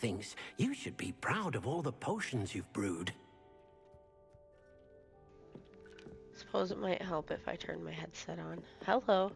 thinks you should be proud of all the potions you've brewed. Suppose it might help if I turn my headset on. Hello.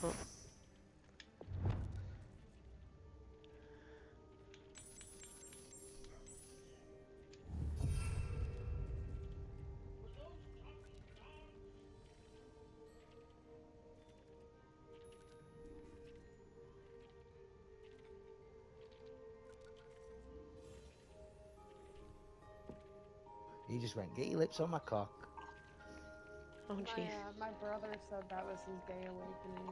Oh. He just went, get your lips on my cock. Oh, jeez. My brother said that was his gay awakening.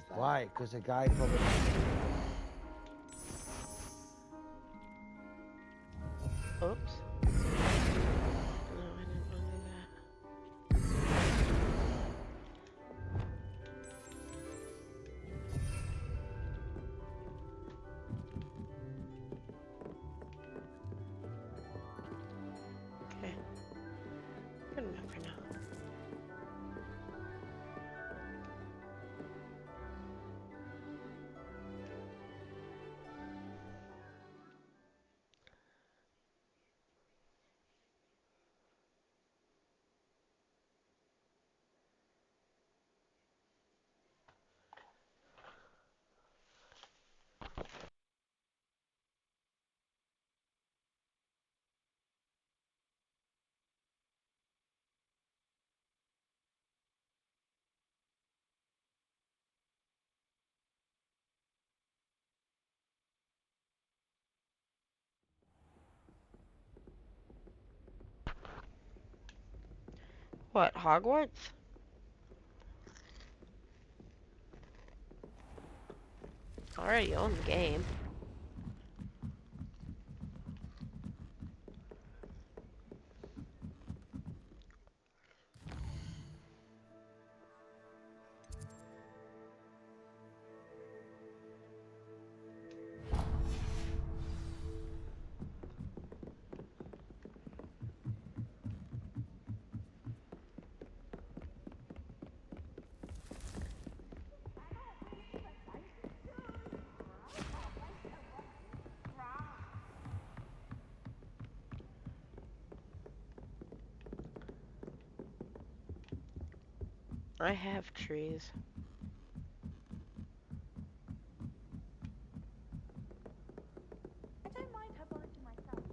Why? Because a guy probably... Oops. No, I didn't want to do that. Okay. Good enough for now. What, Hogwarts? Already own the game. I have trees. I don't mind her barking myself.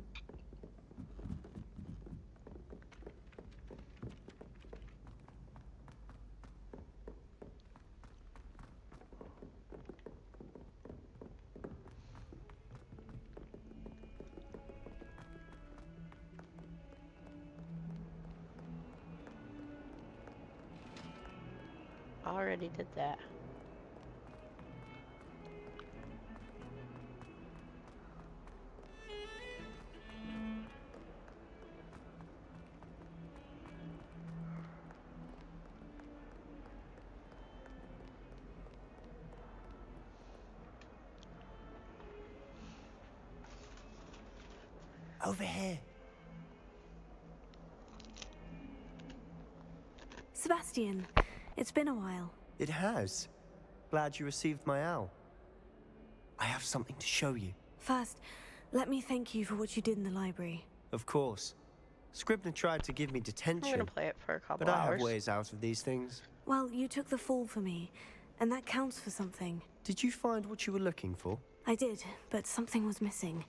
Already did that. Over here. Sebastian, it's been a while. It has. Glad you received my owl. I have something to show you. First, let me thank you for what you did in the library. Of course. Scribner tried to give me I'm detention, gonna play it for a couple but I hours. have ways out of these things. Well, you took the fall for me, and that counts for something. Did you find what you were looking for? I did, but something was missing.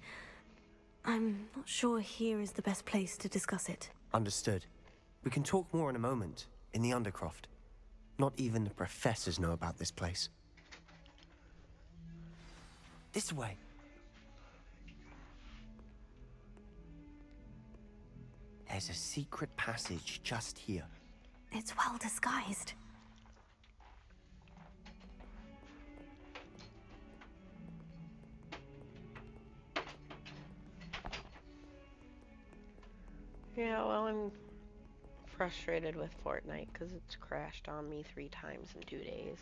I'm not sure here is the best place to discuss it. Understood. We can talk more in a moment, in the Undercroft. Not even the professors know about this place. This way. There's a secret passage just here. It's well disguised. Yeah, well, I'm frustrated with Fortnite because it's crashed on me 3 times in 2 days.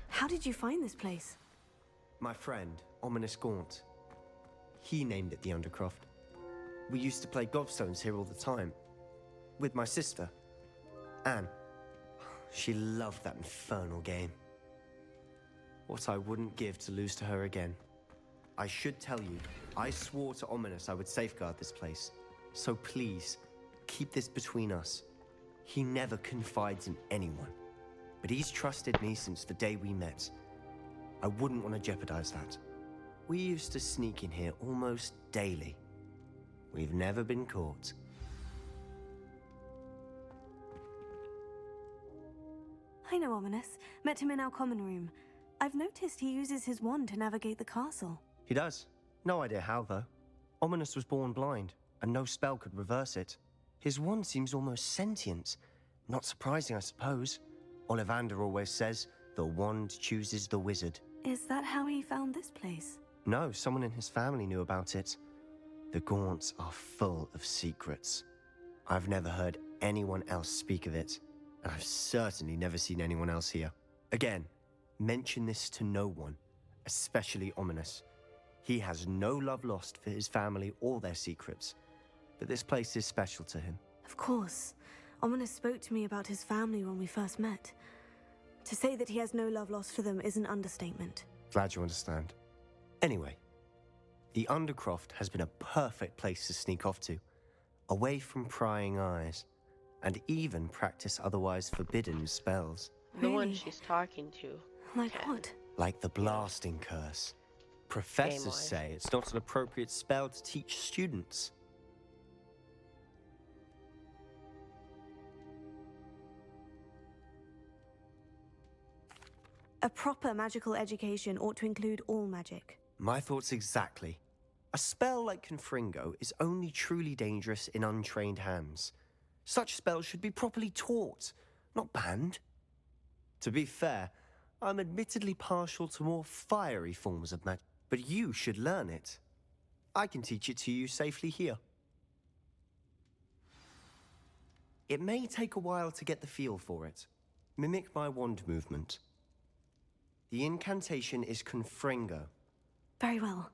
How did you find this place? My friend, Ominous Gaunt. He named it the Undercroft. We used to play gobstones here all the time. With my sister, Anne. She loved that infernal game. What I wouldn't give to lose to her again. I should tell you, I swore to Ominous I would safeguard this place. So please, keep this between us. He never confides in anyone. But he's trusted me since the day we met. I wouldn't want to jeopardize that. We used to sneak in here almost daily. We've never been caught. I know Ominous. Met him in our common room. I've noticed he uses his wand to navigate the castle. He does. No idea how, though. Ominous was born blind, and no spell could reverse it. His wand seems almost sentient. Not surprising, I suppose. Ollivander always says, the wand chooses the wizard. Is that how he found this place? No, someone in his family knew about it. The Gaunts are full of secrets. I've never heard anyone else speak of it, and I've certainly never seen anyone else here. Again, mention this to no one, especially Ominous. He has no love lost for his family or their secrets, but this place is special to him. Of course. Ominous spoke to me about his family when we first met. To say that he has no love lost for them is an understatement. Glad you understand. Anyway, the Undercroft has been a perfect place to sneak off to, away from prying eyes, and even practice otherwise forbidden spells. The one Really? she's talking to. Like Okay. what? Like the blasting curse. Professors Game-wise. say it's not an appropriate spell to teach students. A proper magical education ought to include all magic. My thoughts exactly. A spell like Confringo is only truly dangerous in untrained hands. Such spells should be properly taught, not banned. To be fair, I'm admittedly partial to more fiery forms of magic, but you should learn it. I can teach it to you safely here. It may take a while to get the feel for it. Mimic my wand movement. The incantation is Confringo. Very well.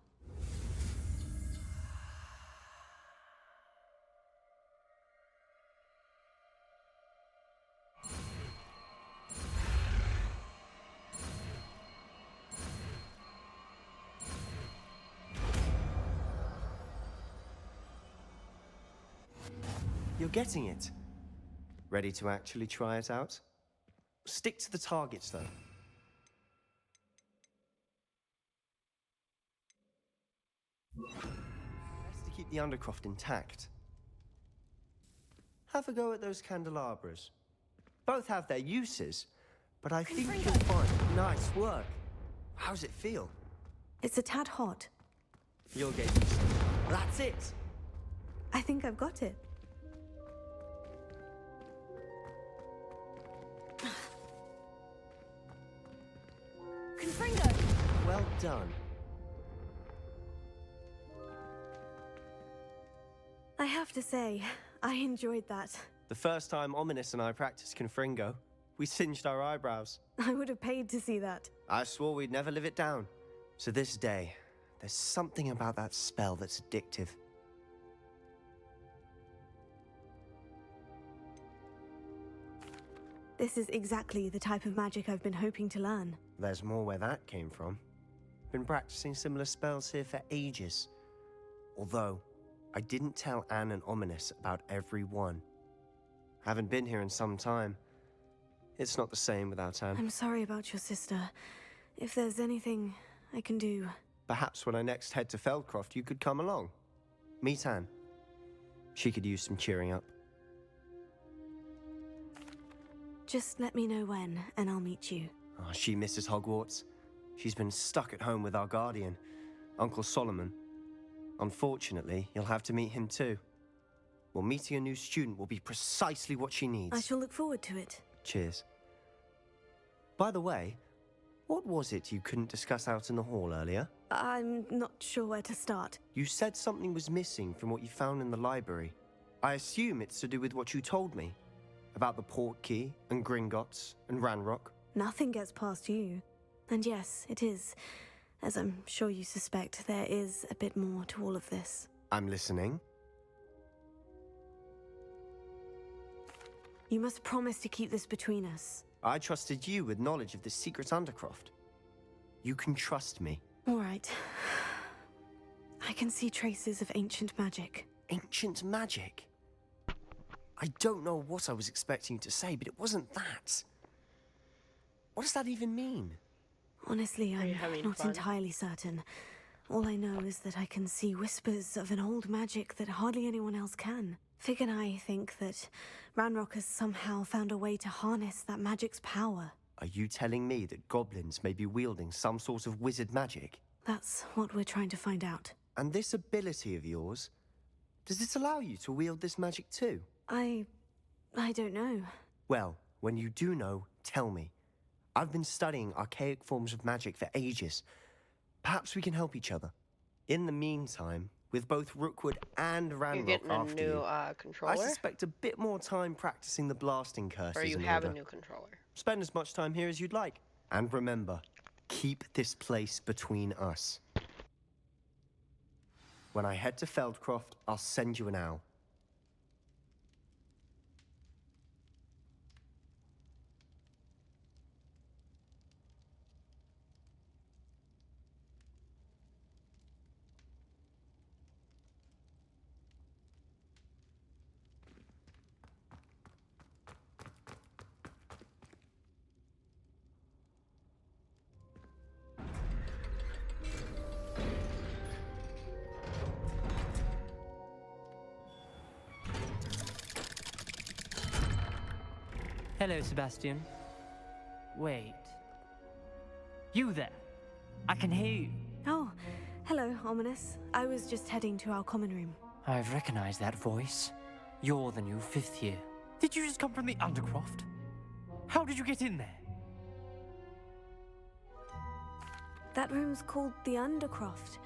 You're getting it. Ready to actually try it out? Stick to the targets, though. Best to keep the Undercroft intact. Have a go at those candelabras. Both have their uses, but I think you'll find... Nice work. How's it feel? It's a tad hot. You'll get used to it. That's it! I think I've got it. Confringo! Well done. I have to say, I enjoyed that. The first time Ominous and I practiced Confringo, we singed our eyebrows. I would have paid to see that. I swore we'd never live it down. To this day, there's something about that spell that's addictive. This is exactly the type of magic I've been hoping to learn. There's more where that came from. Been practicing similar spells here for ages. Although, I didn't tell Anne and Ominous about every one. Haven't been here in some time. It's not the same without Anne. I'm sorry about your sister. If there's anything I can do... Perhaps when I next head to Feldcroft, you could come along. Meet Anne. She could use some cheering up. Just let me know when, and I'll meet you. Oh, she misses Hogwarts. She's been stuck at home with our guardian, Uncle Solomon. Unfortunately, you'll have to meet him too. Well, meeting a new student will be precisely what she needs. I shall look forward to it. Cheers. By the way, what was it you couldn't discuss out in the hall earlier? I'm not sure where to start. You said something was missing from what you found in the library. I assume it's to do with what you told me. About the Portkey, and Gringotts, and Ranrock. Nothing gets past you. And yes, it is. As I'm sure you suspect, there is a bit more to all of this. I'm listening. You must promise to keep this between us. I trusted you with knowledge of the secret Undercroft. You can trust me. All right. I can see traces of ancient magic. Ancient magic? I don't know what I was expecting you to say, but it wasn't that. What does that even mean? Honestly, Are you I'm having not fun? entirely certain. All I know is that I can see whispers of an old magic that hardly anyone else can. Fig and I think that Ranrock has somehow found a way to harness that magic's power. Are you telling me that goblins may be wielding some sort of wizard magic? That's what we're trying to find out. And this ability of yours, does it allow you to wield this magic too? I don't know. Well, when you do know, tell me. I've been studying archaic forms of magic for ages. Perhaps we can help each other. In the meantime, with both Rookwood and You're Ranrock getting a after new you, I controller? suspect a bit more time practicing the blasting curses Or you in have a order. new controller? Spend as much time here as you'd like. And remember, keep this place between us. When I head to Feldcroft, I'll send you an owl. Hello, Sebastian. Wait. You there? I can hear you. Oh, hello, Ominous. I was just heading to our common room. I've recognized that voice. You're the new 5th year. Did you just come from the Undercroft? How did you get in there? That room's called the Undercroft.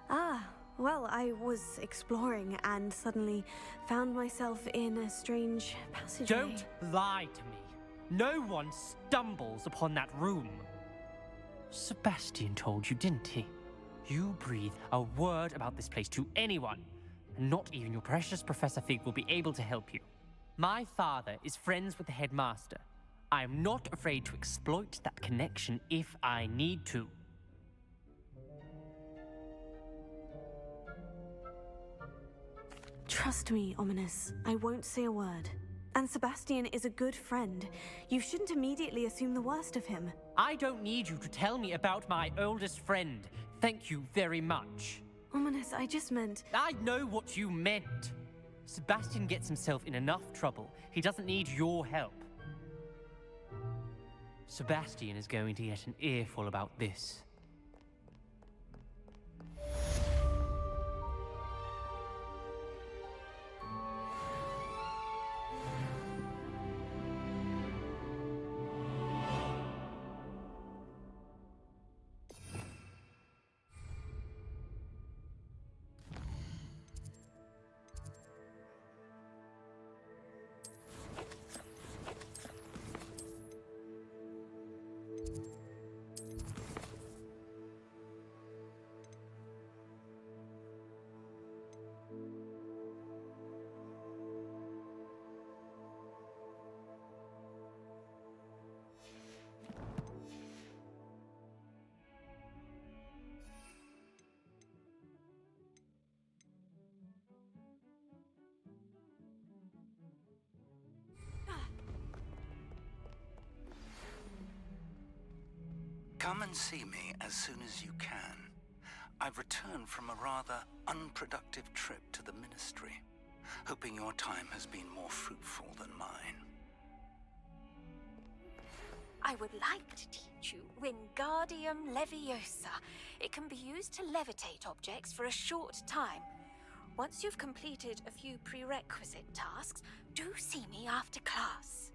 Ah, well, I was exploring and suddenly found myself in a strange passageway. Don't lie to me. No one stumbles upon that room. Sebastian told you, didn't he? You breathe a word about this place to anyone, and not even your precious Professor Fig will be able to help you. My father is friends with the headmaster. I am not afraid to exploit that connection if I need to. Trust me, Ominous. I won't say a word. And Sebastian is a good friend. You shouldn't immediately assume the worst of him. I don't need you to tell me about my oldest friend. Thank you very much. Ominous, I just meant... I know what you meant. Sebastian gets himself in enough trouble. He doesn't need your help. Sebastian is going to get an earful about this. Come and see me as soon as you can. I've returned from a rather unproductive trip to the Ministry, hoping your time has been more fruitful than mine. I would like to teach you Wingardium Leviosa. It can be used to levitate objects for a short time. Once you've completed a few prerequisite tasks, do see me after class.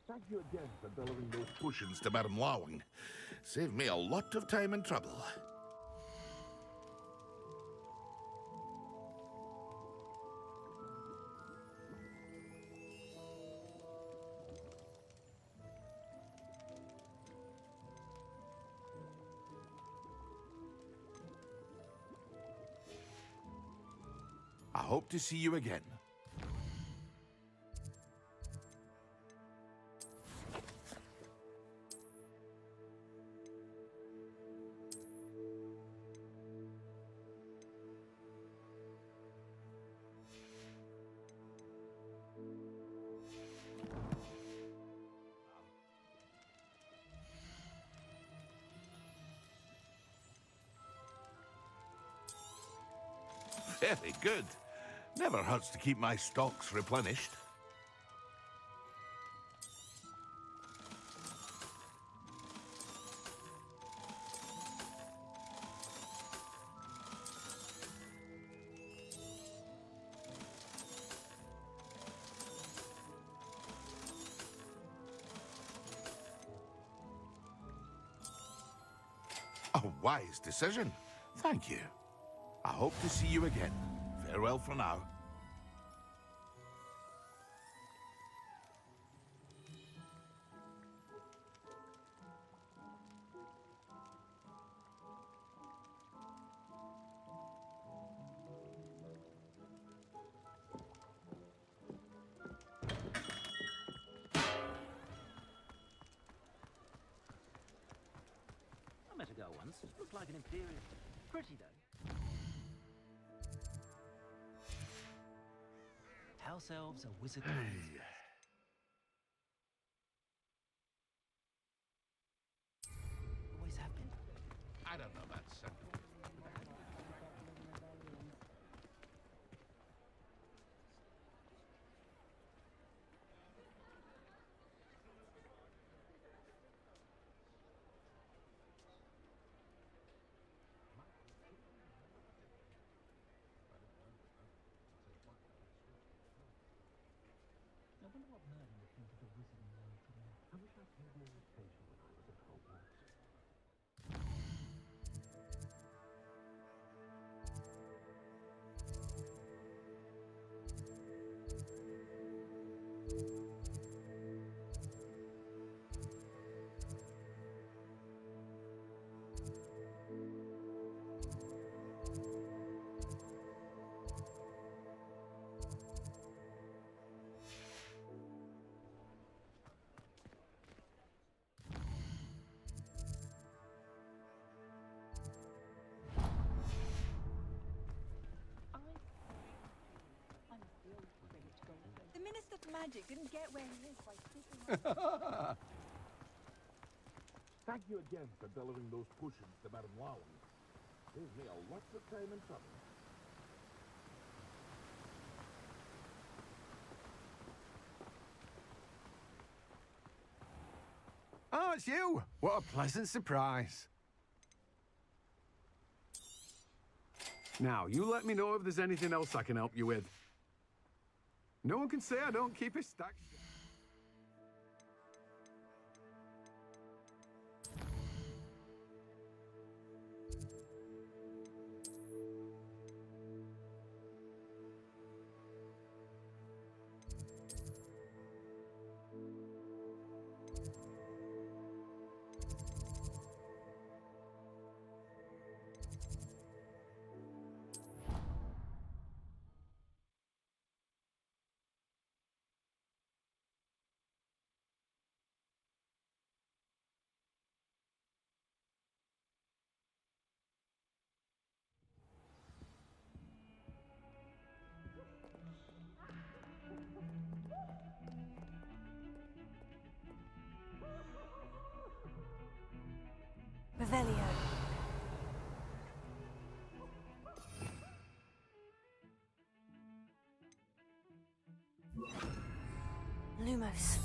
Thank you again for delivering those potions to Madame Lawing. Saved me a lot of time and trouble. I hope to see you again. Very good. Never hurts to keep my stocks replenished. A wise decision. Thank you. I hope to see you again. Farewell for now. I met a girl once. Looked like an imperial. Pretty, though. House elves are wizard crazy. Always have been. I don't know that simple. I wonder what Merlin would think of the wizarding world today. I wish I paid more attention when I was at Hogwarts. The Minister for Magic didn't get where he is by speaking. Thank you again for delivering those potions to Madame Lawing. Saves me a lot of time and trouble. Oh, it's you! What a pleasant surprise. Now, you let me know if there's anything else I can help you with. No one can say I don't keep a stack. Revelio. Lumos.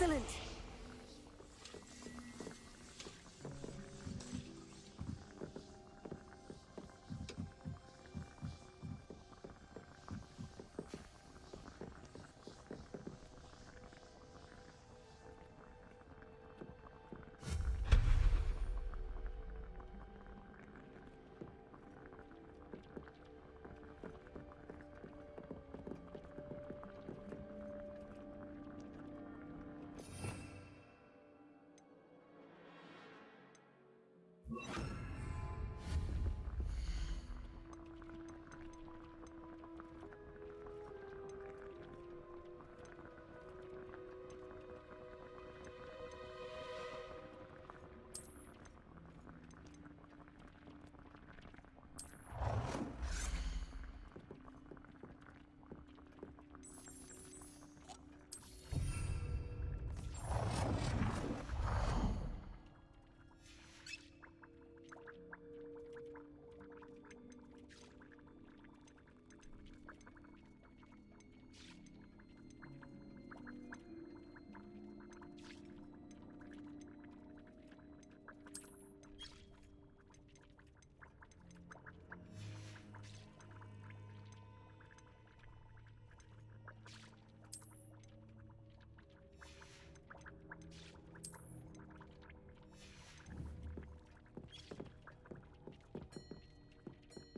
Excellent!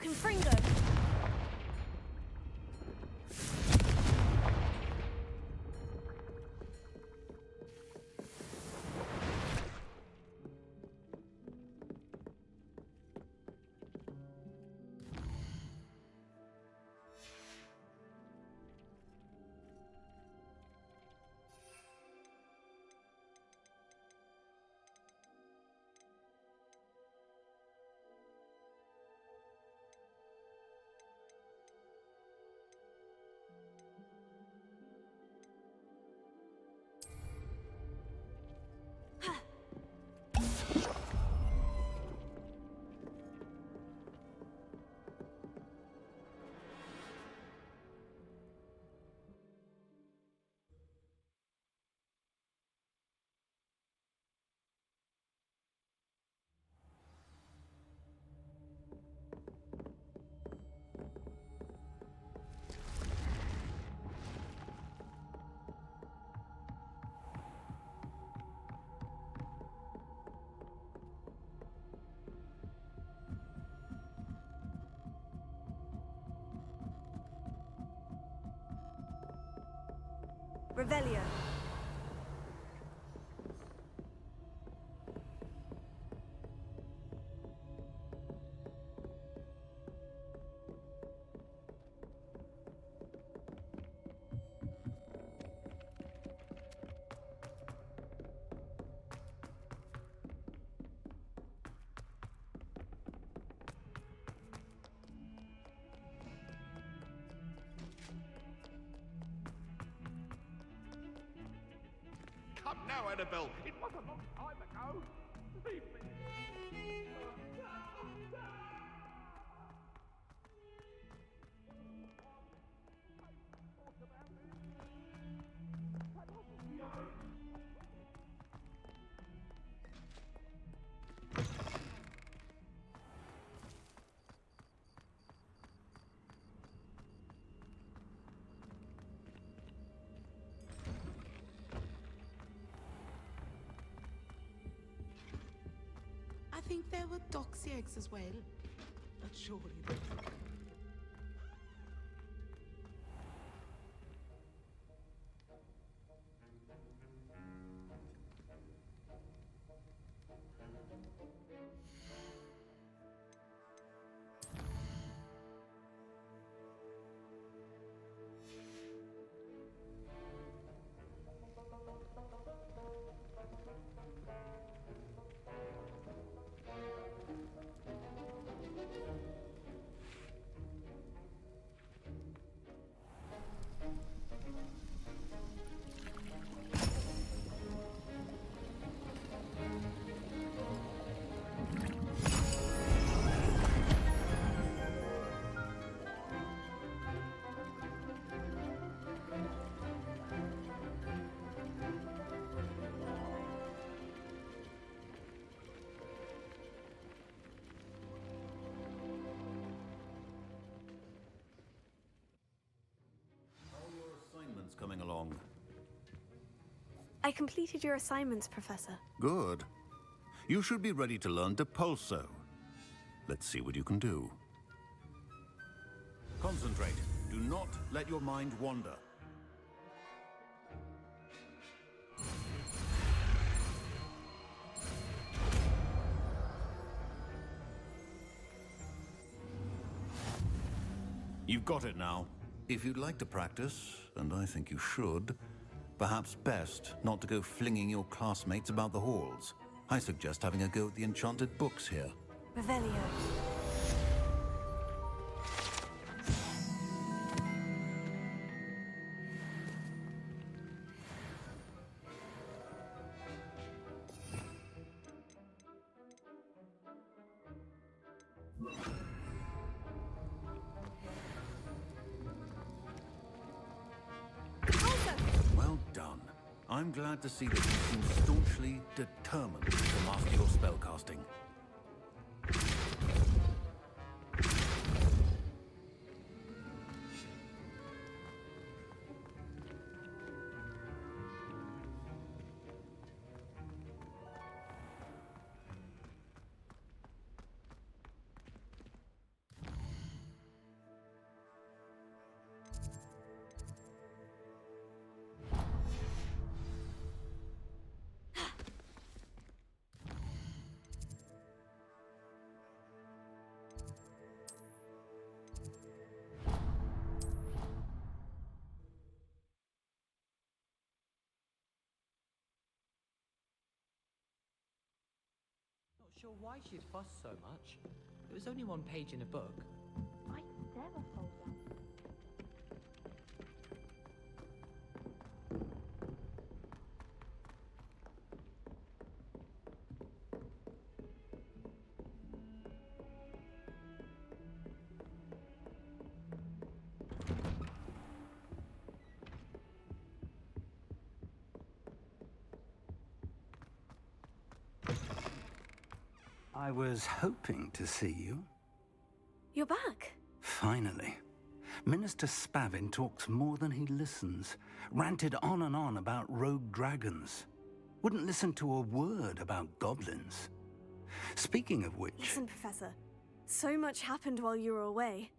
Confringo! Revelio. Come now, Annabelle. It was a long time ago. Leave me. I think there were doxy eggs as well, but surely they... I completed your assignments, Professor. Good. You should be ready to learn Depulso. Let's see what you can do. Concentrate. Do not let your mind wander. You've got it now. If you'd like to practice, and I think you should, perhaps best not to go flinging your classmates about the halls. I suggest having a go at the enchanted books here. Revelio. Well done. I'm glad to see that you seem staunchly determined to master your spellcasting. Not sure why she'd fuss so much. It was only one page in a book. I never fold that. I was hoping to see you. You're back. Finally. Minister Spavin talks more than he listens. Ranted on and on about rogue dragons. Wouldn't listen to a word about goblins. Speaking of which... Listen, Professor. So much happened while you were away.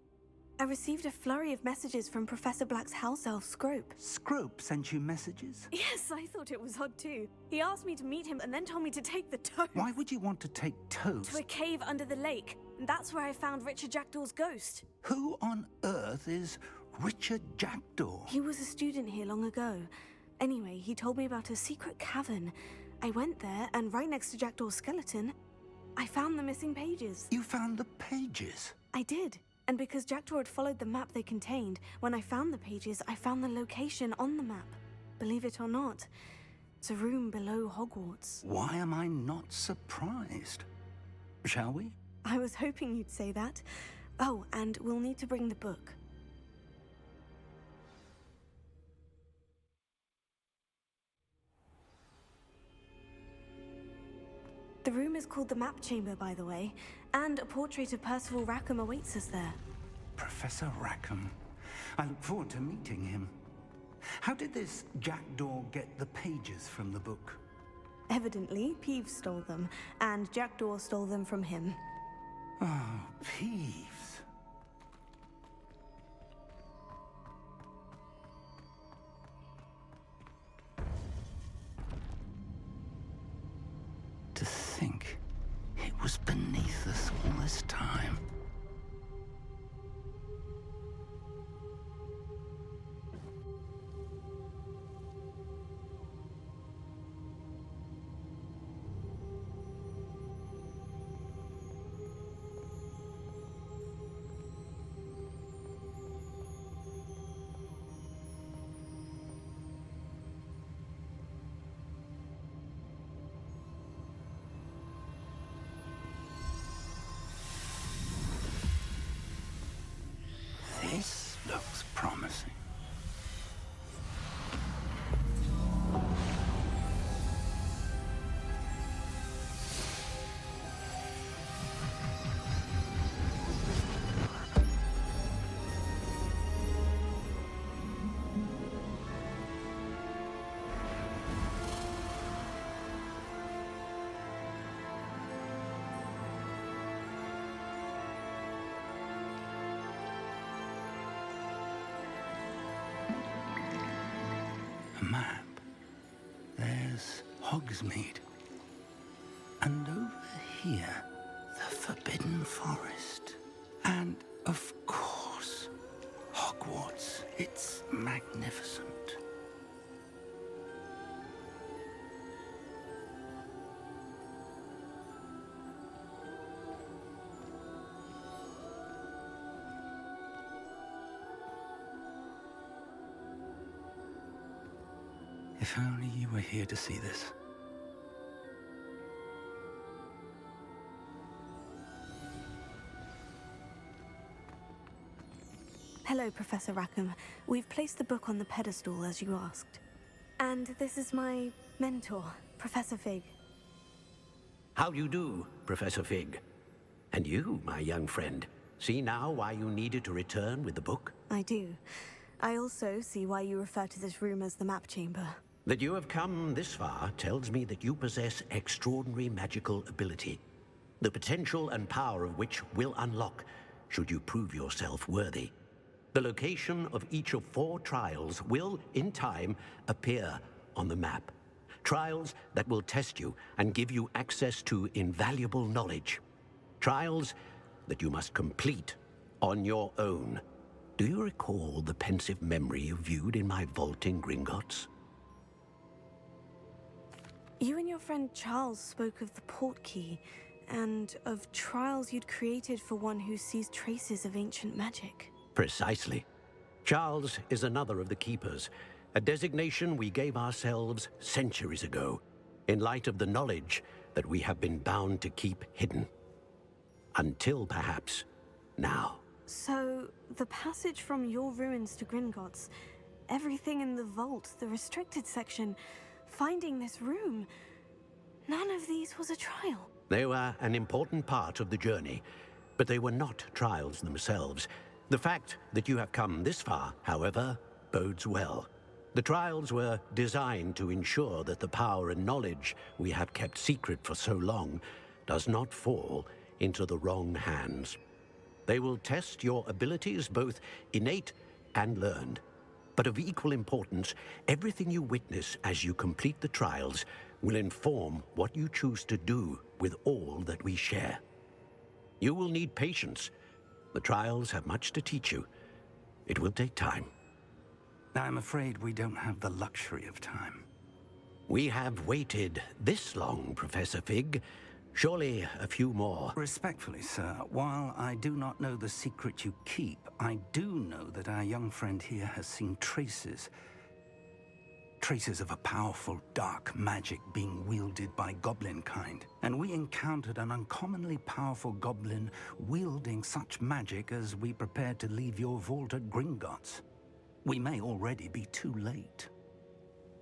I received a flurry of messages from Professor Black's house elf, Scrope. Scrope sent you messages? Yes, I thought it was odd too. He asked me to meet him and then told me to take the toast. Why would you want to take toast? To a cave under the lake. And that's where I found Richard Jackdaw's ghost. Who on earth is Richard Jackdaw? He was a student here long ago. Anyway, he told me about a secret cavern. I went there, and right next to Jackdaw's skeleton, I found the missing pages. You found the pages? I did. And because Jackdaw had followed the map they contained, when I found the pages, I found the location on the map. Believe it or not, it's a room below Hogwarts. Why am I not surprised? Shall we? I was hoping you'd say that. Oh, and we'll need to bring the book. The room is called the Map Chamber, by the way, and a portrait of Percival Rackham awaits us there. Professor Rackham. I look forward to meeting him. How did this Jackdaw get the pages from the book? Evidently, Peeves stole them, and Jackdaw stole them from him. Oh, Peeves. To think it was beneath us all this time. Hogsmeade. And over here, the Forbidden Forest. And, of course, Hogwarts. It's magnificent. If only you were here to see this. Hello, Professor Rackham. We've placed the book on the pedestal as you asked. And this is my mentor, Professor Fig. How do you do, Professor Fig? And you, my young friend, see now why you needed to return with the book? I do. I also see why you refer to this room as the map chamber. That you have come this far tells me that you possess extraordinary magical ability, the potential and power of which will unlock should you prove yourself worthy. The location of each of 4 trials will, in time, appear on the map. Trials that will test you and give you access to invaluable knowledge. Trials that you must complete on your own. Do you recall the pensive memory you viewed in my vault in Gringotts? You and your friend Charles spoke of the portkey, and of trials you'd created for one who sees traces of ancient magic. Precisely. Charles is another of the Keepers, a designation we gave ourselves centuries ago, in light of the knowledge that we have been bound to keep hidden. Until, perhaps, now. So, the passage from your ruins to Gringotts, everything in the vault, the restricted section, finding this room, none of these was a trial. They were an important part of the journey, but they were not trials themselves. The fact that you have come this far, however, bodes well. The trials were designed to ensure that the power and knowledge we have kept secret for so long does not fall into the wrong hands. They will test your abilities, both innate and learned. But of equal importance, everything you witness as you complete the trials will inform what you choose to do with all that we share. You will need patience. The trials have much to teach you. It will take time. I'm afraid we don't have the luxury of time. We have waited this long, Professor Fig. Surely a few more. Respectfully, sir, while I do not know the secret you keep, I do know that our young friend here has seen traces of a powerful dark magic being wielded by goblin kind. And we encountered an uncommonly powerful goblin wielding such magic as we prepared to leave your vault at Gringotts. We may already be too late.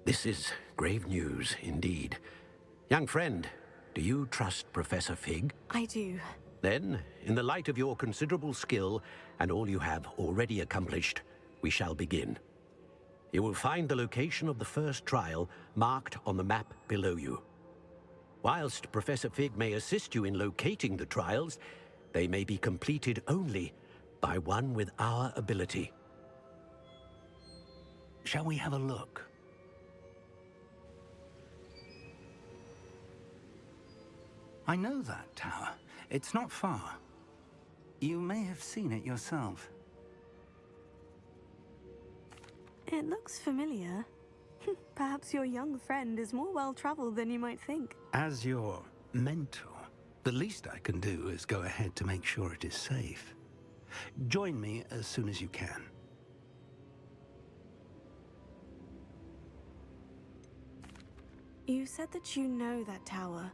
This is grave news indeed. Young friend, do you trust Professor Fig? I do. Then, in the light of your considerable skill and all you have already accomplished, we shall begin. You will find the location of the first trial marked on the map below you. Whilst Professor Fig may assist you in locating the trials, they may be completed only by one with our ability. Shall we have a look? I know that tower. It's not far. You may have seen it yourself. It looks familiar. Perhaps your young friend is more well-traveled than you might think. As your mentor, the least I can do is go ahead to make sure it is safe. Join me as soon as you can. You said that you know that tower.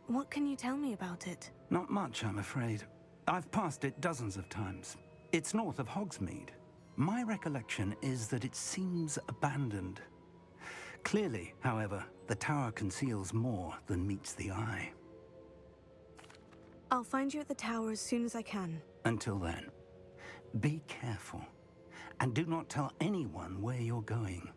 What can you tell me about it? Not much, I'm afraid. I've passed it dozens of times. It's north of Hogsmeade. My recollection is that it seems abandoned. Clearly, however, the tower conceals more than meets the eye. I'll find you at the tower as soon as I can. Until then, be careful, and do not tell anyone where you're going.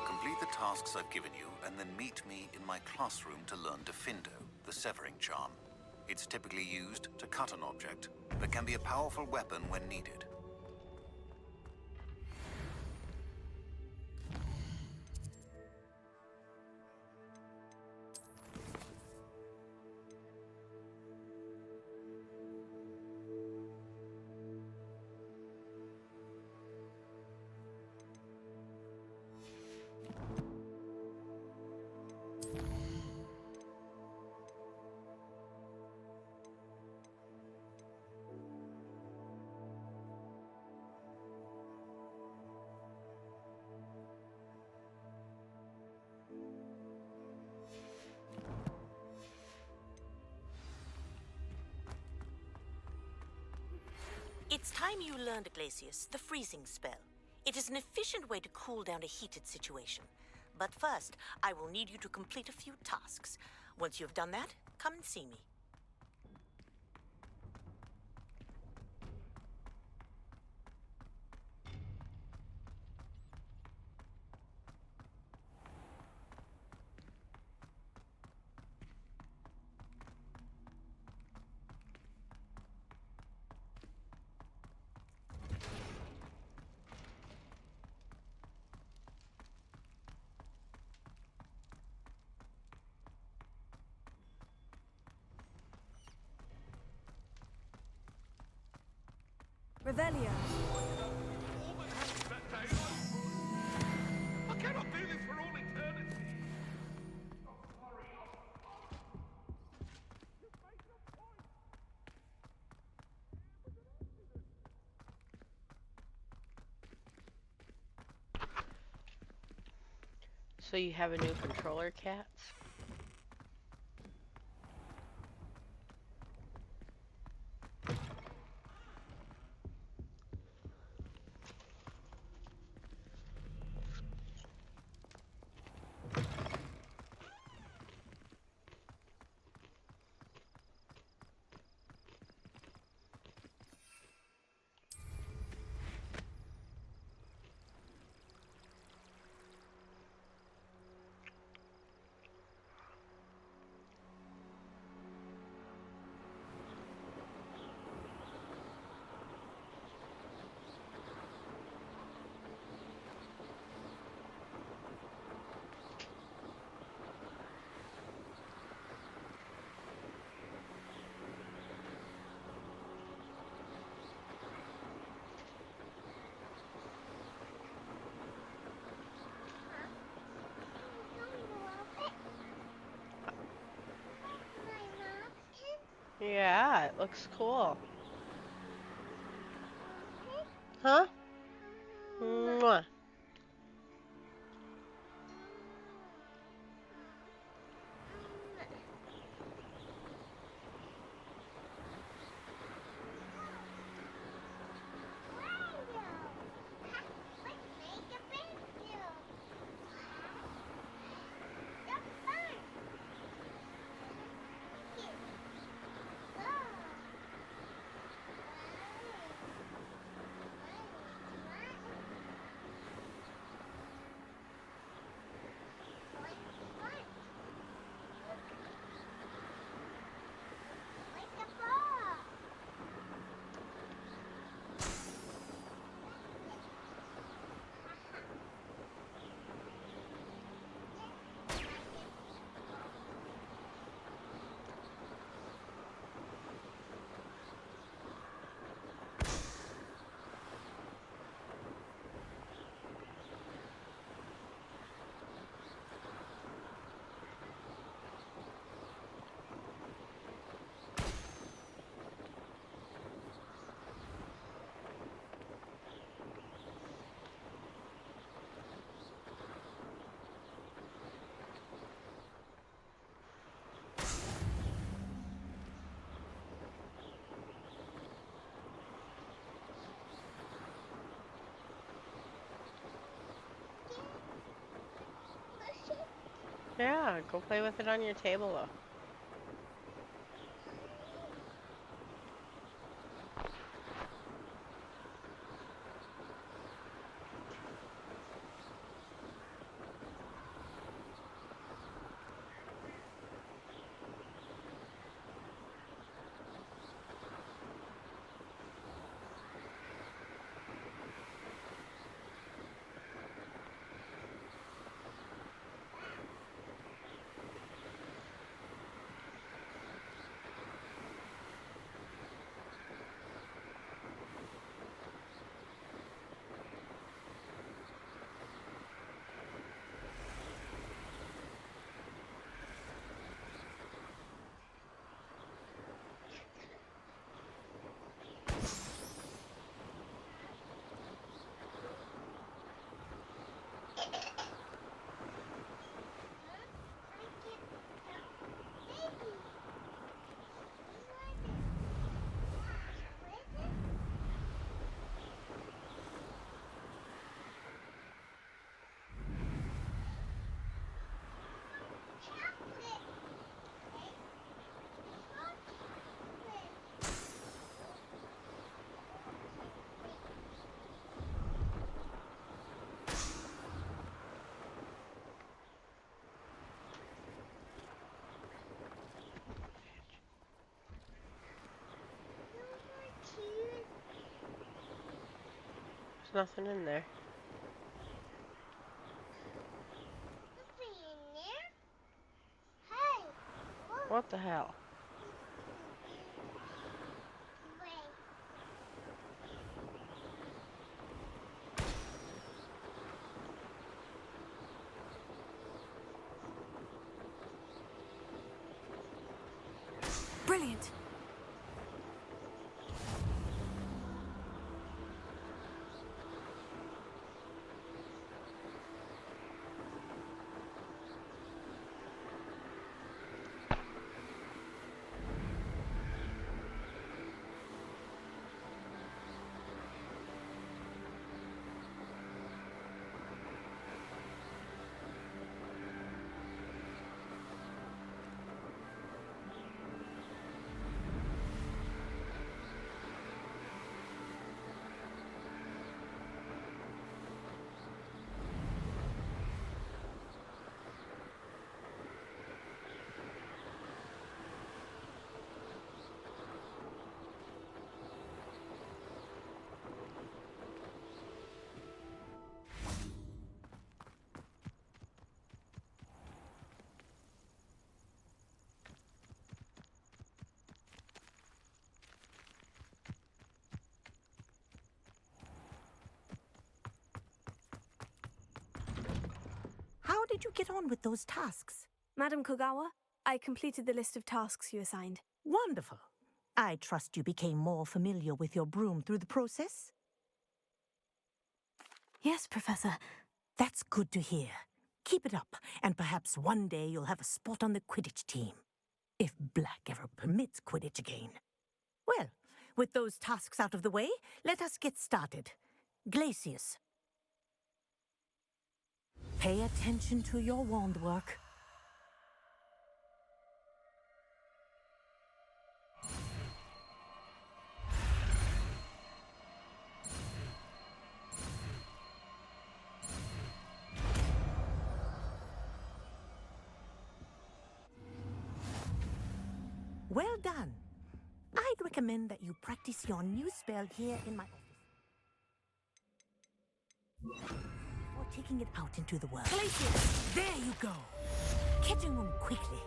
Complete the tasks I've given you, and then meet me in my classroom to learn Defindo, the severing charm. It's typically used to cut an object but can be a powerful weapon when needed. It's time you learned, Glacius, the freezing spell. It is an efficient way to cool down a heated situation. But first, I will need you to complete a few tasks. Once you've done that, come and see me. Revelio. I cannot do this for all eternity. So you have a new controller, Cats? Yeah, it looks cool. Huh? Mwah. Yeah, go play with it on your table though. There's nothing in there. What the hell? Brilliant. How did you get on with those tasks? Madam Kogawa, I completed the list of tasks you assigned. Wonderful. I trust you became more familiar with your broom through the process? Yes, Professor. That's good to hear. Keep it up, and perhaps one day you'll have a spot on the Quidditch team. If Black ever permits Quidditch again. Well, with those tasks out of the way, let us get started. Glacius. Pay attention to your wand work. Well done. I'd recommend that you practice your new spell here in my office. Before taking it out into the world. Glacius! There you go! Catching them quickly.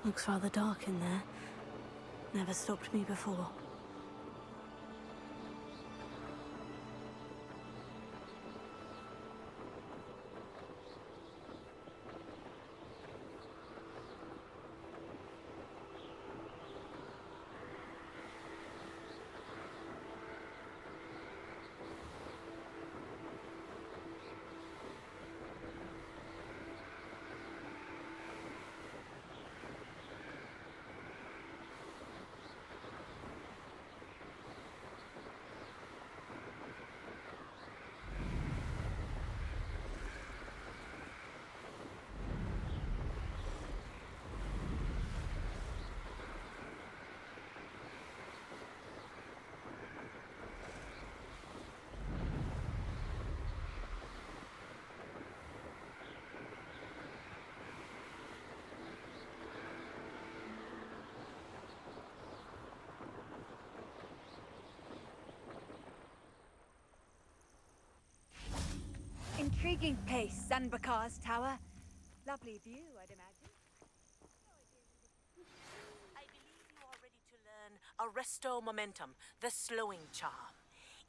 Looks rather dark in there. Never stopped me before. Making pace, Sanbakar's tower. Lovely view, I'd imagine. I believe you are ready to learn Arresto Momentum, the slowing charm.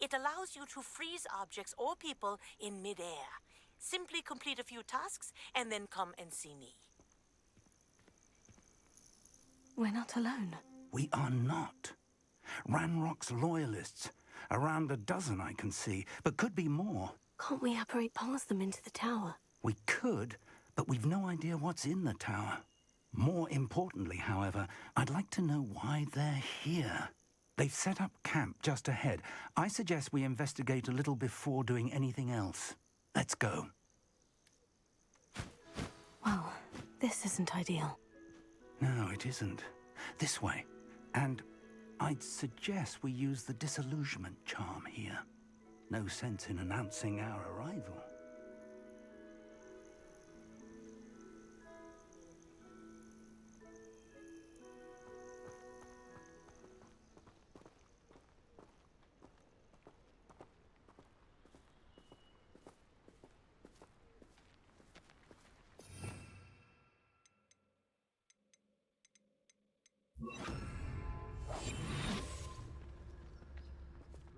It allows you to freeze objects or people in midair. Simply complete a few tasks and then come and see me. We're not alone. We are not. Ranrock's loyalists. Around a dozen I can see, but could be more. Can't we apparate past them into the tower? We could, but we've no idea what's in the tower. More importantly, however, I'd like to know why they're here. They've set up camp just ahead. I suggest we investigate a little before doing anything else. Let's go. Well, this isn't ideal. No, it isn't. This way. And I'd suggest we use the disillusionment charm here. No sense in announcing our arrival.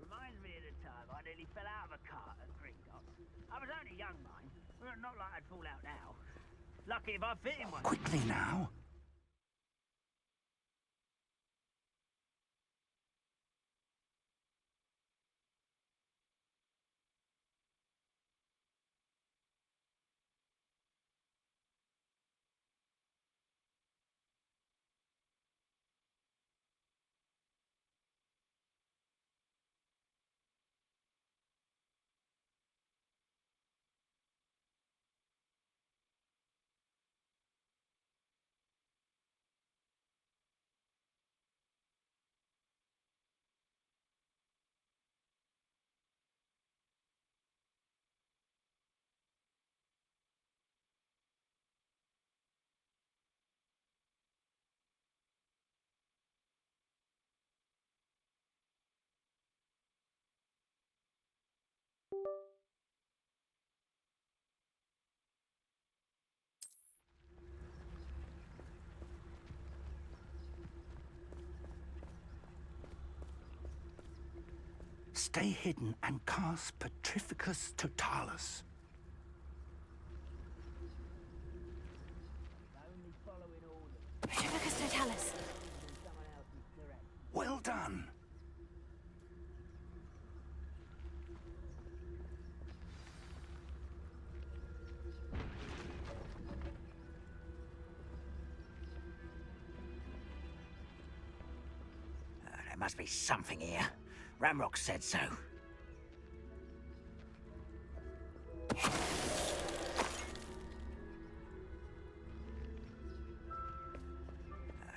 Reminds me of the time I nearly fell out of a cart at Gringotts. I was only young, mind. Well, not like I'd fall out now. Lucky if I fit in one. Quickly now. Stay hidden and cast Petrificus Totalis. Petrificus Totalis. Well done. There must be something here. Ramrock said so.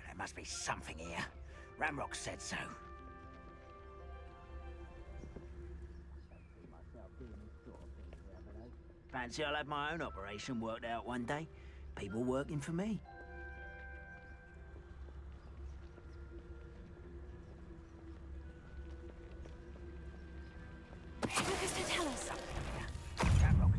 There must be something here. Ramrock said so. Fancy I'll have my own operation worked out one day. People working for me. Petrificus Totalis. Potato.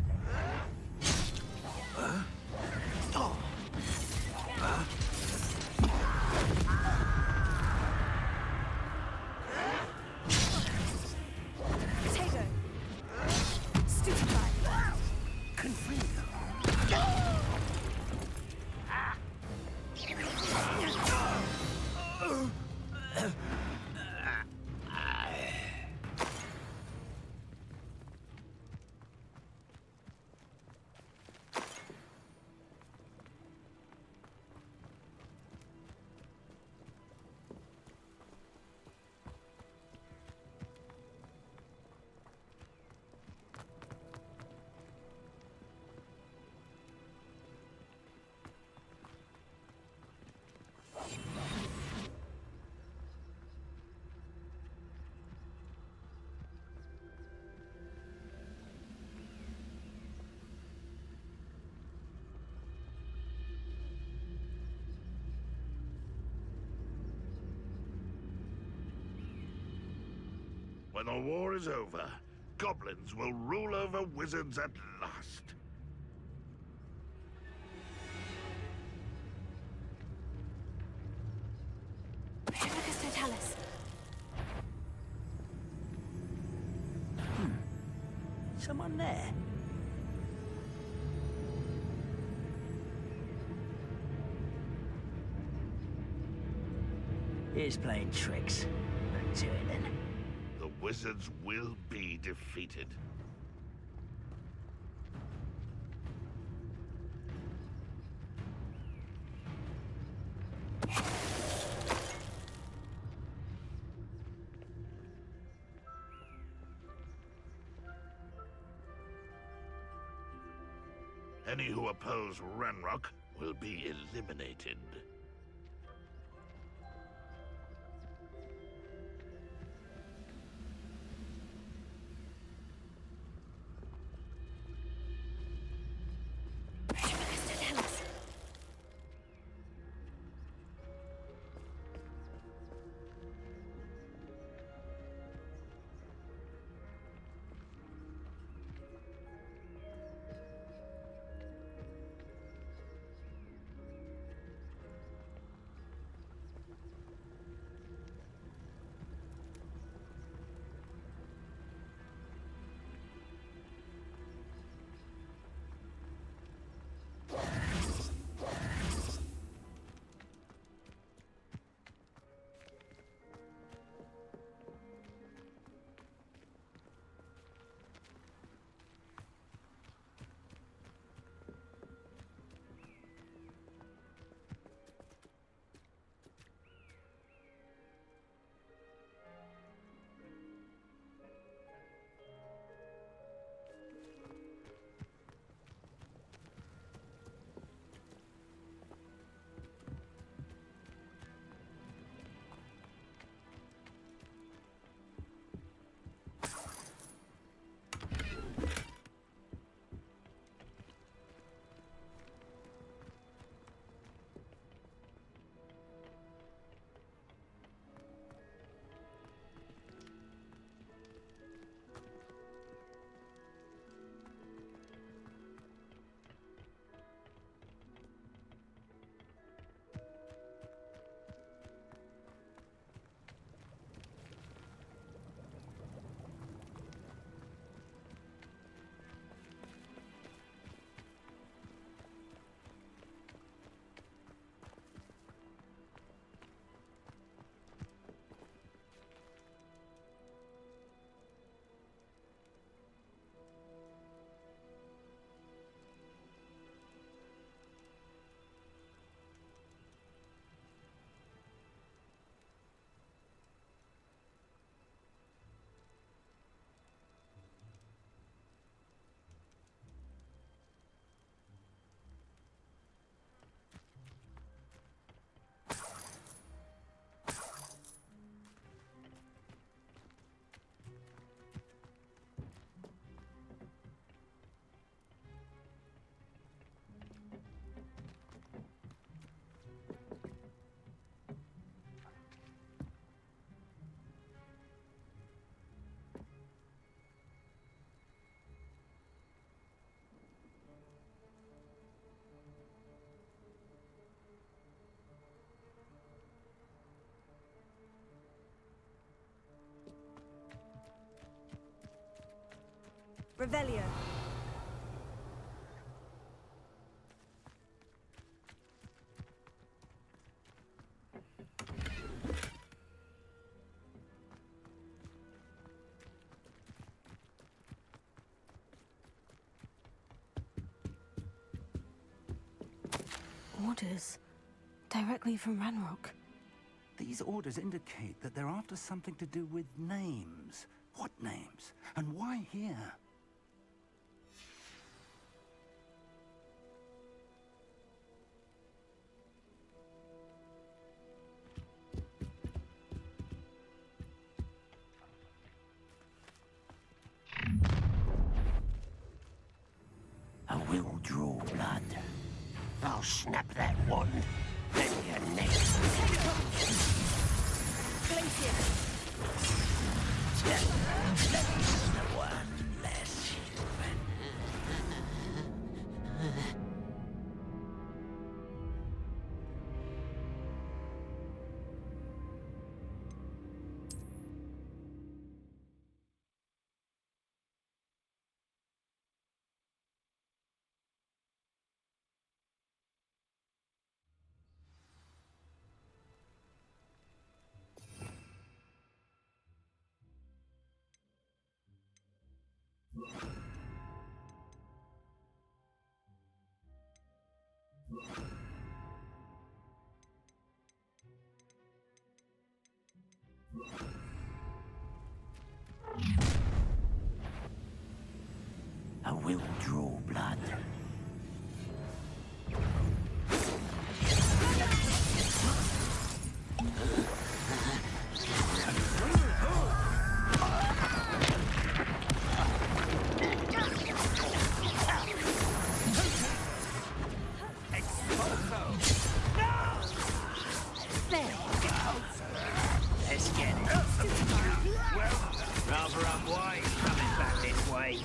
Stupefied. When the war is over, goblins will rule over wizards at last. Patriclus Totalis. Someone there? He's playing tricks. Back to it then. The wizards will be defeated. Any who oppose Ranrock will be eliminated. Revelio. Orders. Directly from Ranrock. These orders indicate that they're after something to do with names. What names? And why here? I will draw blood. I'll snap that wand, then your neck. Glacier. That's the one. I will draw blood. Let's get it. Well, rather unwise coming back this way.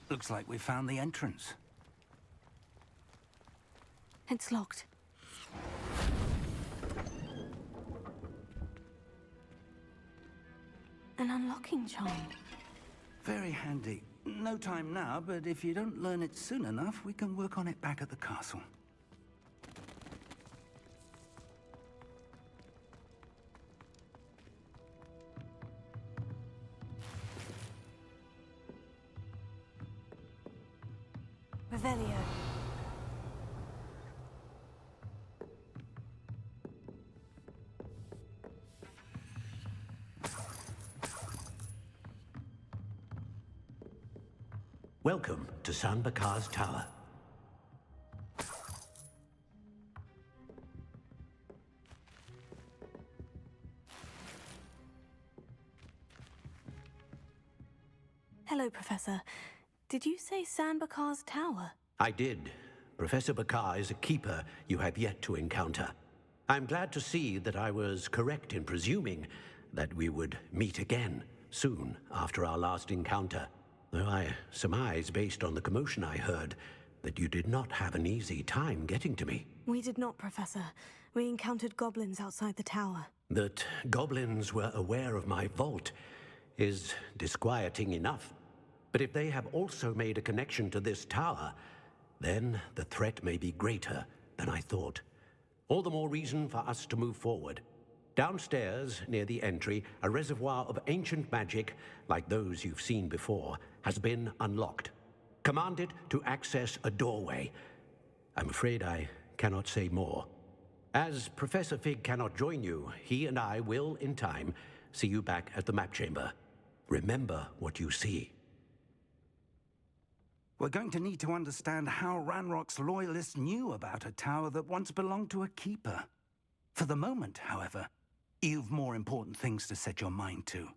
Looks like we found the entrance. It's locked. An unlocking charm. Very handy. No time now, but if you don't learn it soon enough, we can work on it back at the castle. Revelio. Welcome to San Bakar's Tower. Hello, Professor. Did you say San Bakar's Tower? I did. Professor Bakar is a keeper you have yet to encounter. I'm glad to see that I was correct in presuming that we would meet again soon after our last encounter. Though I surmise, based on the commotion I heard, that you did not have an easy time getting to me. We did not, Professor. We encountered goblins outside the tower. That goblins were aware of my vault is disquieting enough. But if they have also made a connection to this tower, then the threat may be greater than I thought. All the more reason for us to move forward. Downstairs, near the entry, a reservoir of ancient magic, like those you've seen before, has been unlocked. Commanded to access a doorway. I'm afraid I cannot say more. As Professor Fig cannot join you, he and I will, in time, see you back at the map chamber. Remember what you see. We're going to need to understand how Ranrock's loyalists knew about a tower that once belonged to a keeper. For the moment, however, you've more important things to set your mind to.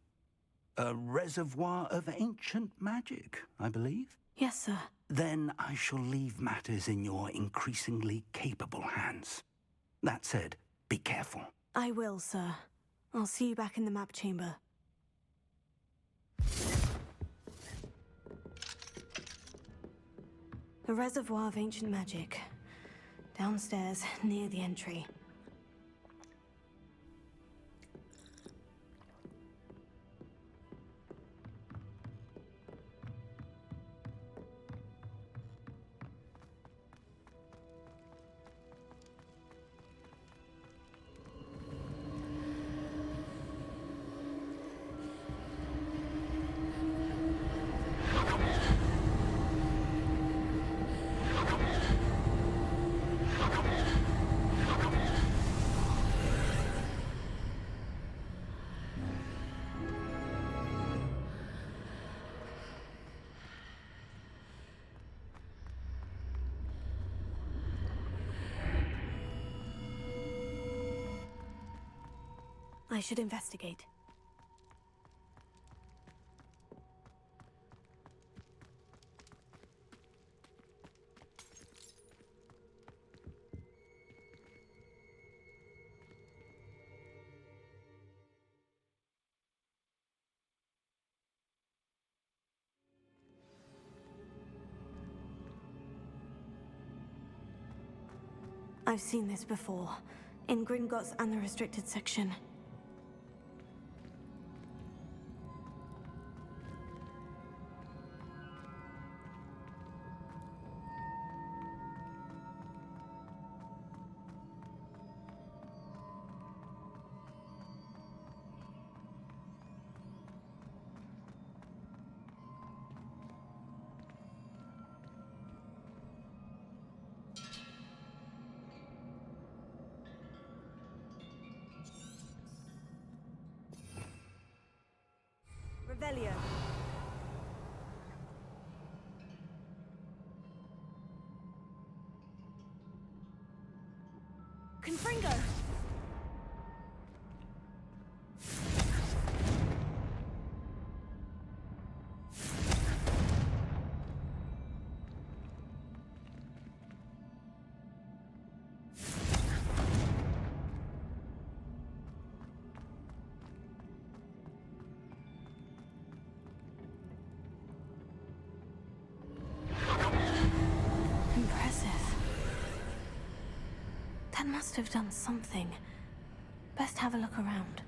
A reservoir of ancient magic, I believe? Yes, sir. Then I shall leave matters in your increasingly capable hands. That said, be careful. I will, sir. I'll see you back in the map chamber. A reservoir of ancient magic. Downstairs, near the entry. I should investigate. I've seen this before, in Gringotts and the restricted section. Revelio. Confringo! Impressive. That must have done something. Best have a look around.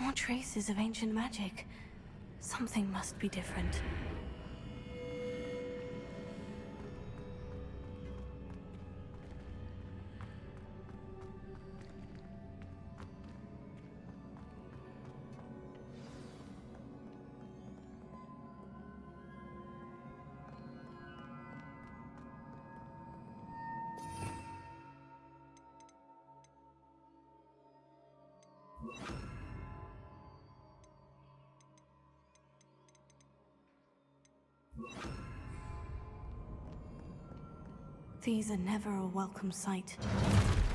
More traces of ancient magic. Something must be different. These are never a welcome sight.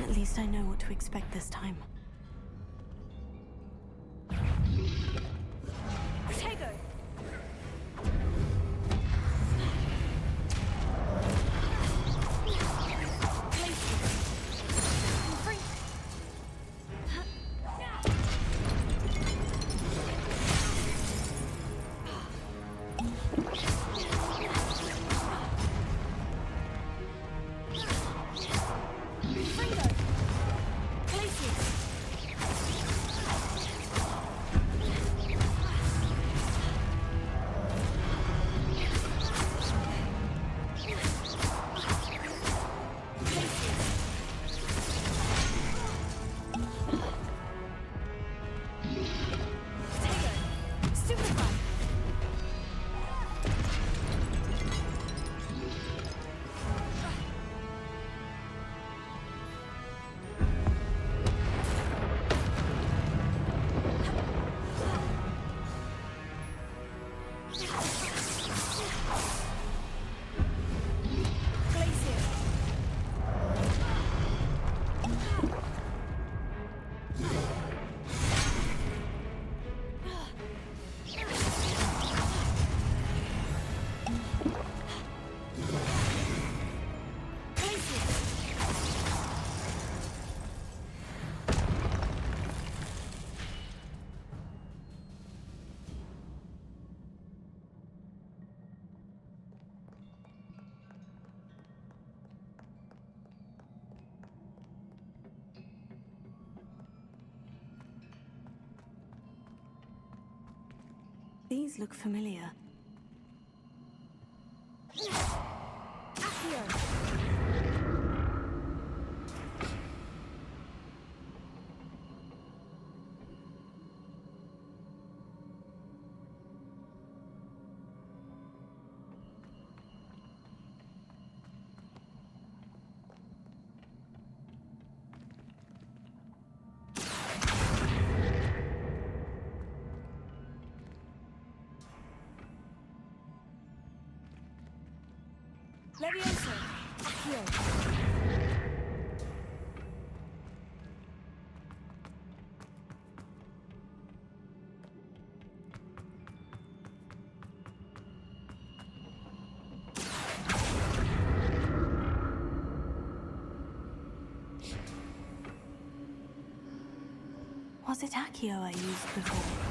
At least I know what to expect this time. Protego! These look familiar. Levioso! Accio! Was it Accio I used before?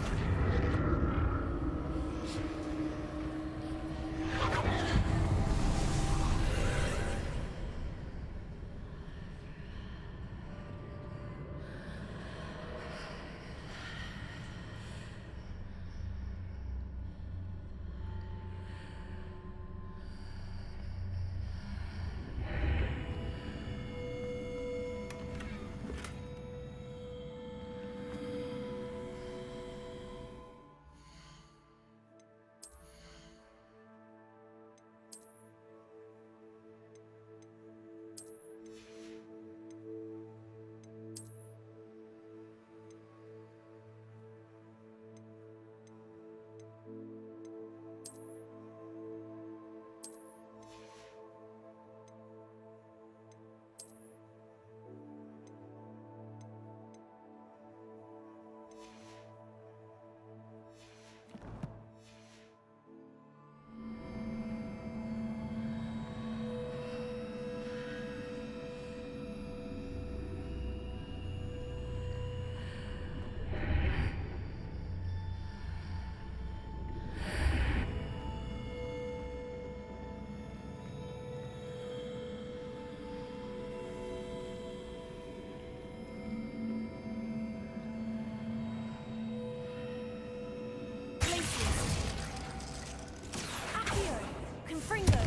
Confringo!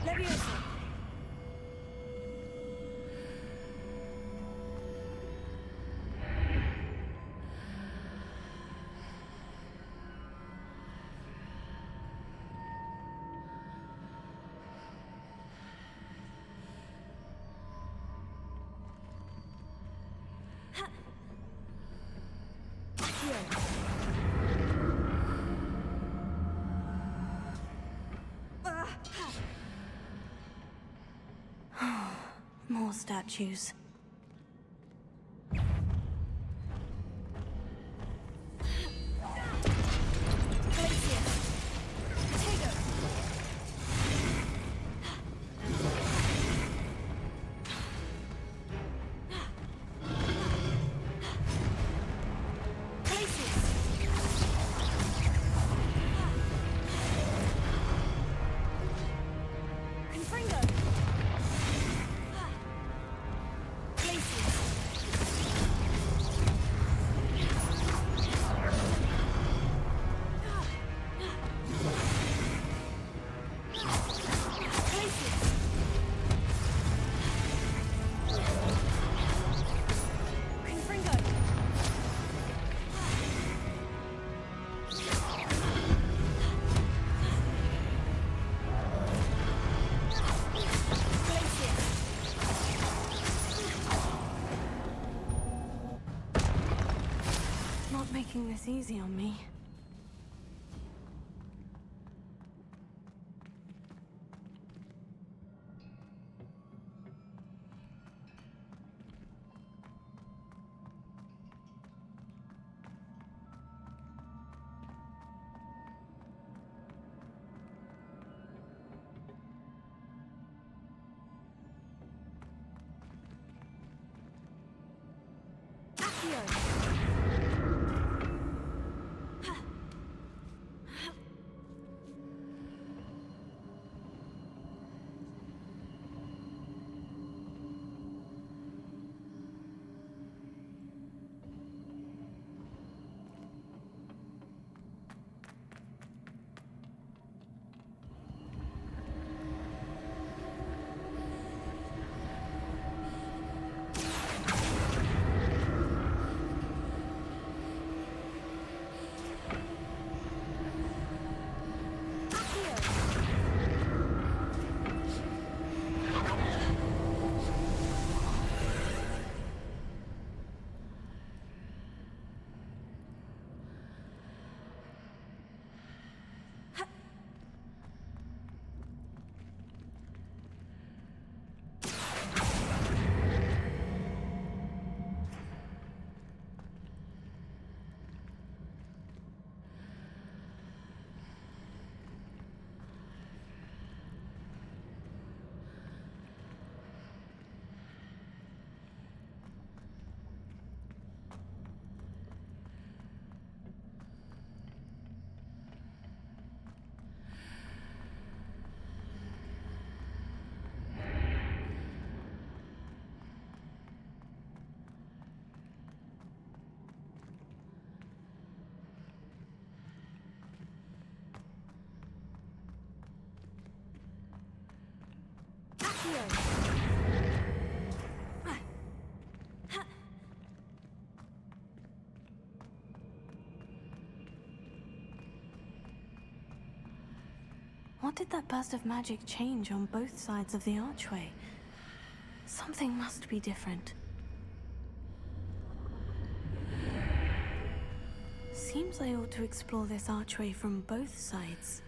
Levioso! More statues. Not making this easy on me. Accio! What did that burst of magic change on both sides of the archway? Something must be different. Seems I ought to explore this archway from both sides.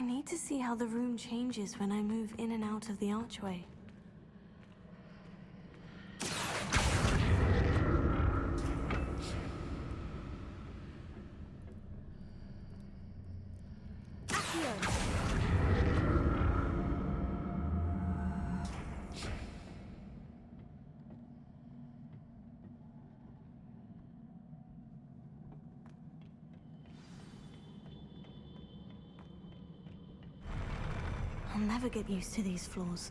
I need to see how the room changes when I move in and out of the archway. I'll never get used to these floors.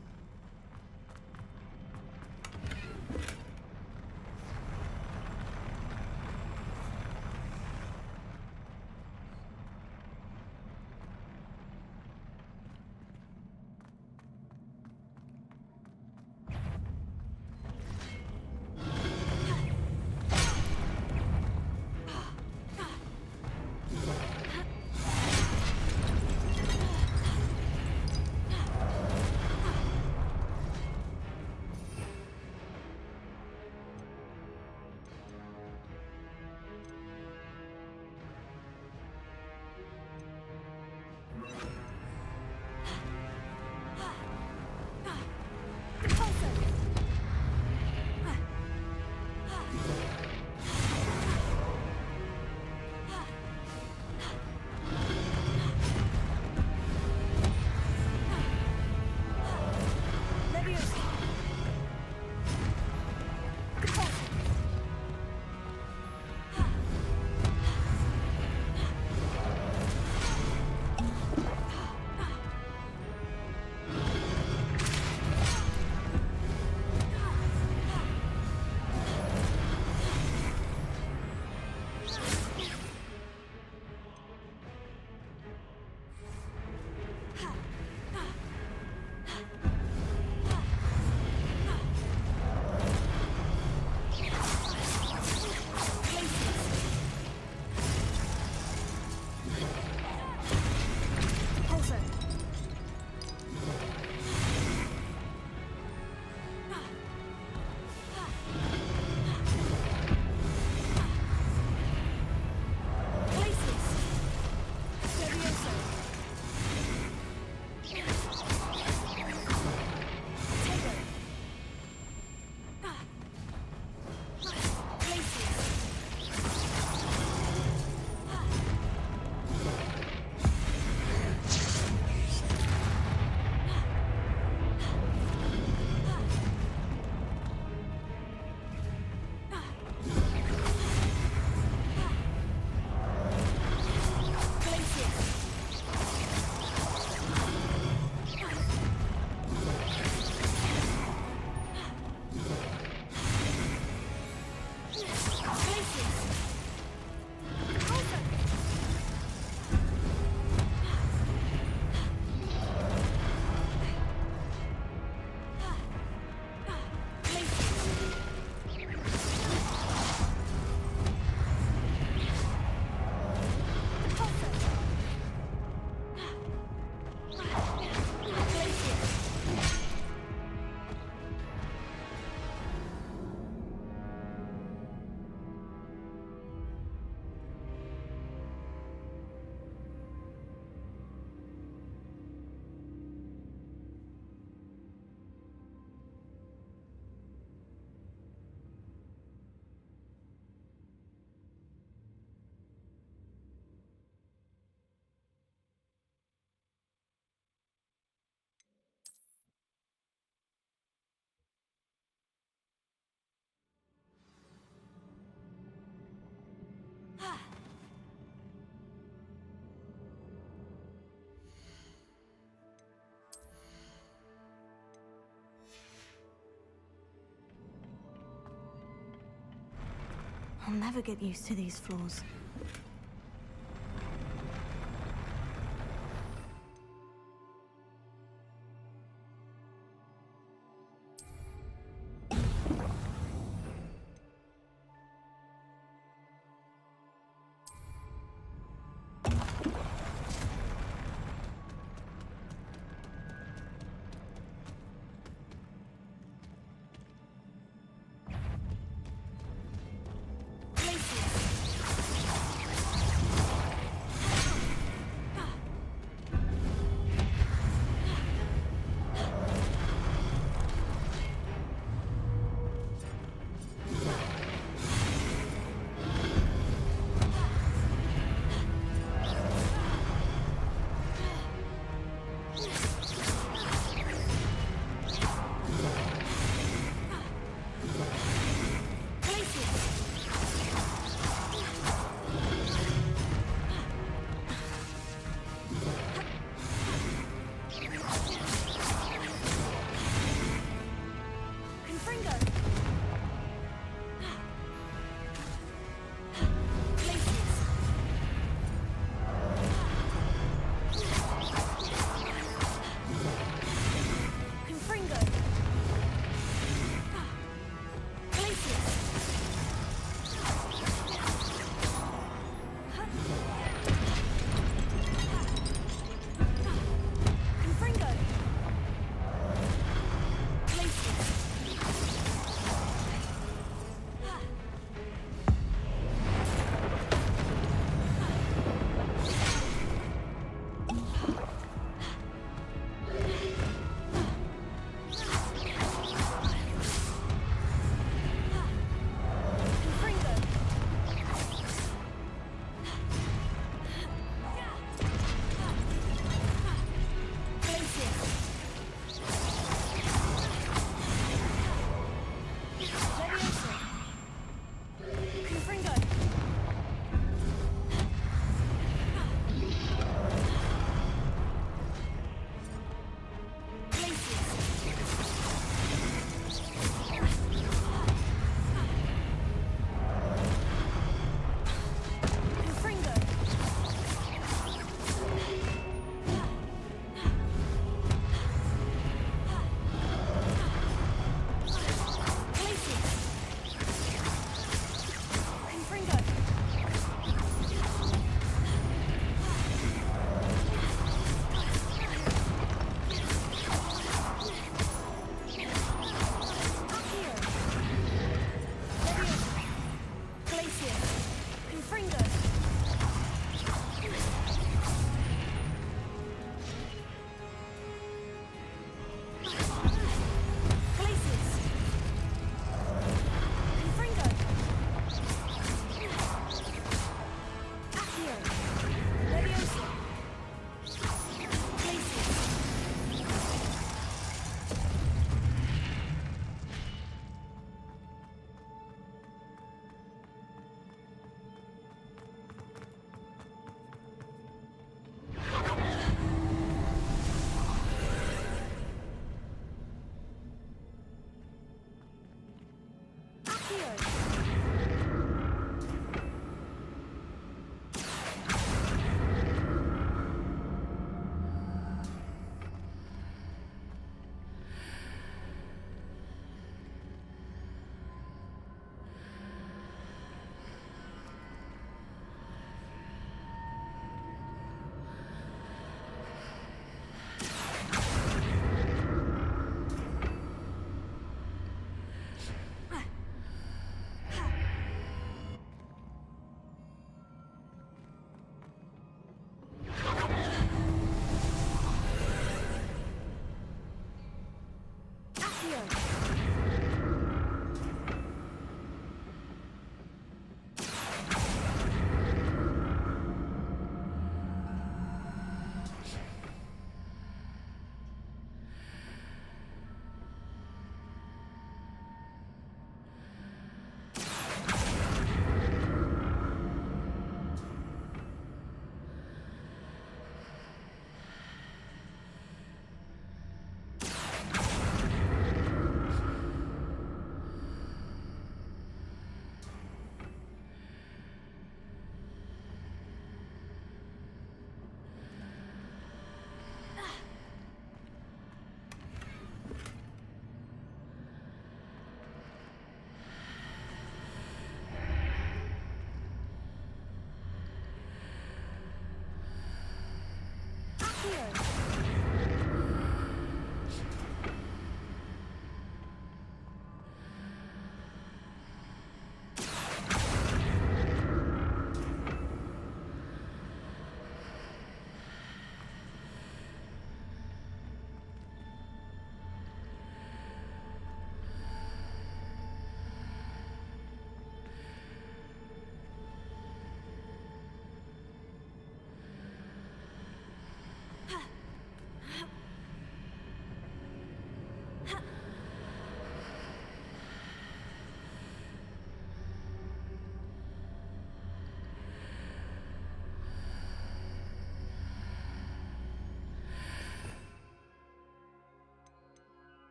I'll never get used to these floors.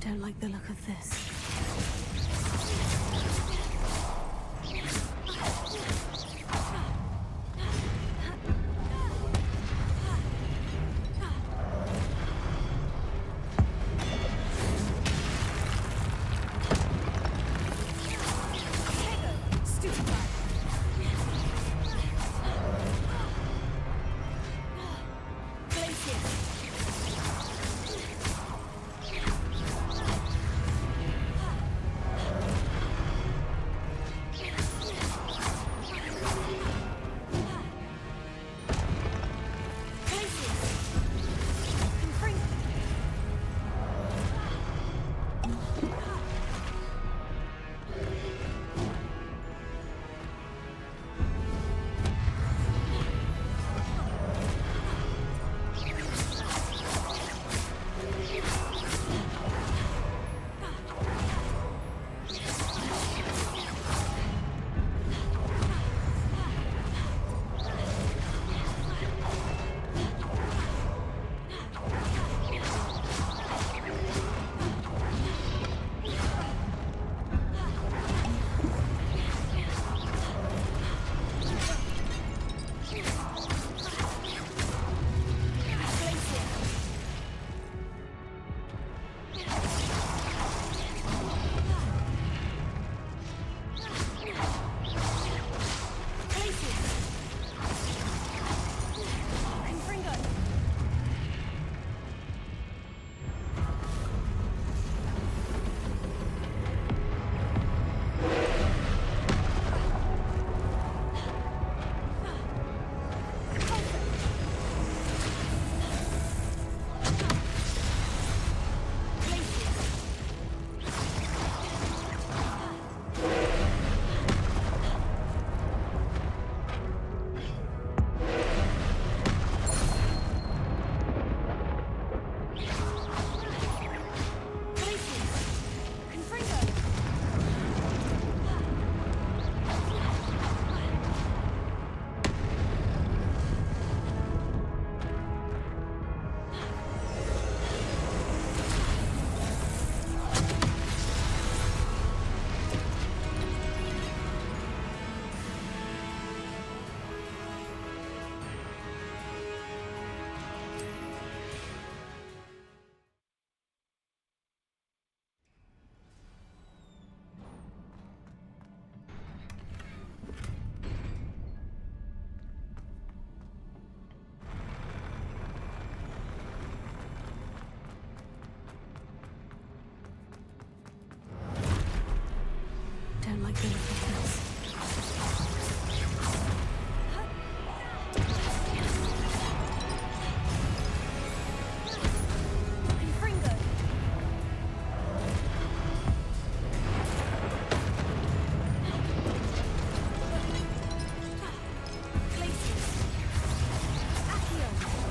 Don't like the look of this. like the look of this. Confringo. Glacius. Accio.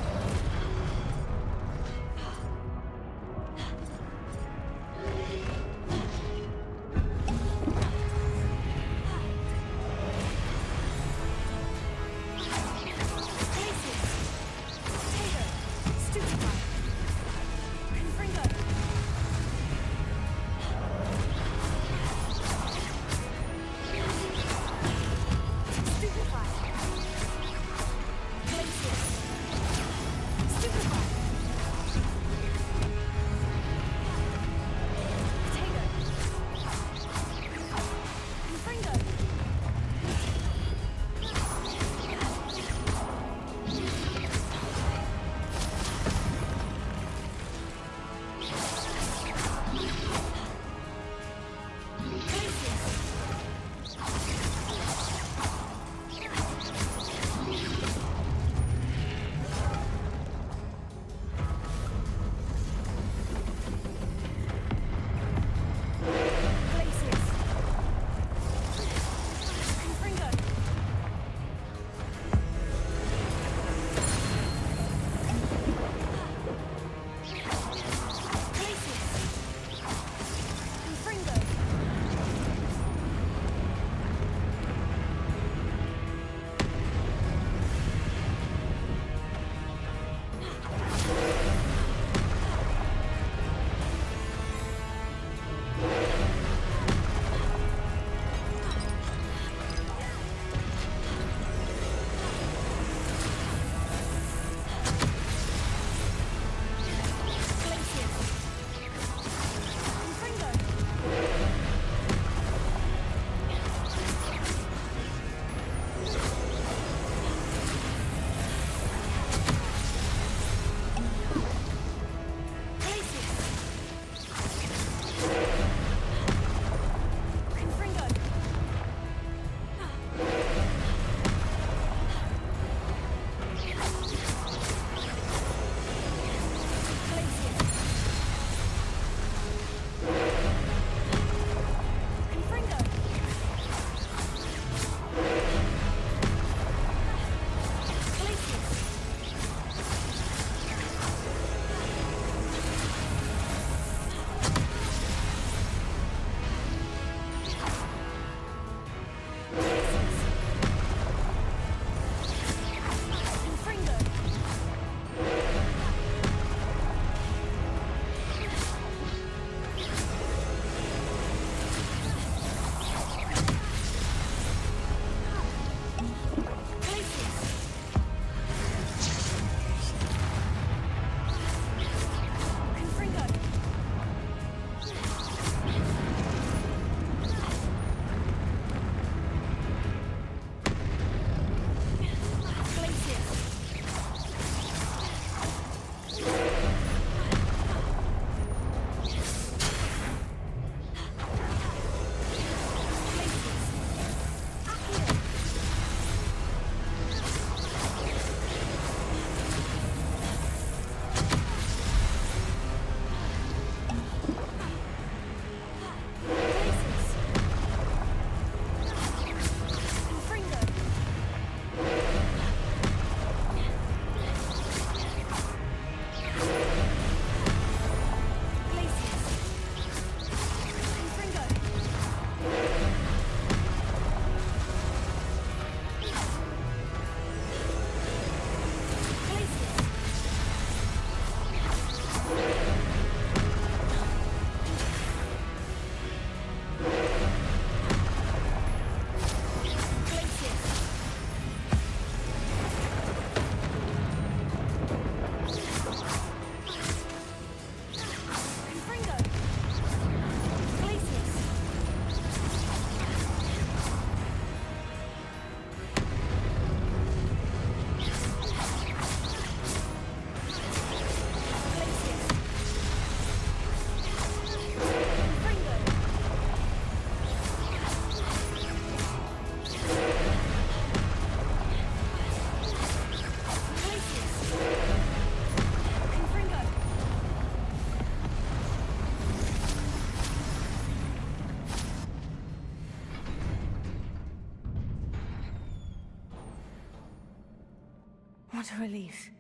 What a relief.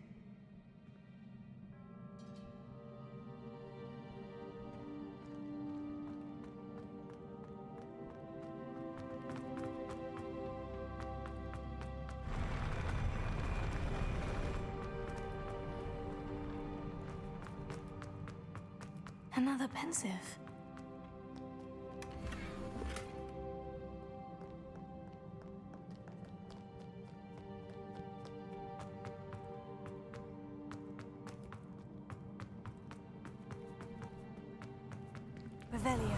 Another pensive. Revelio.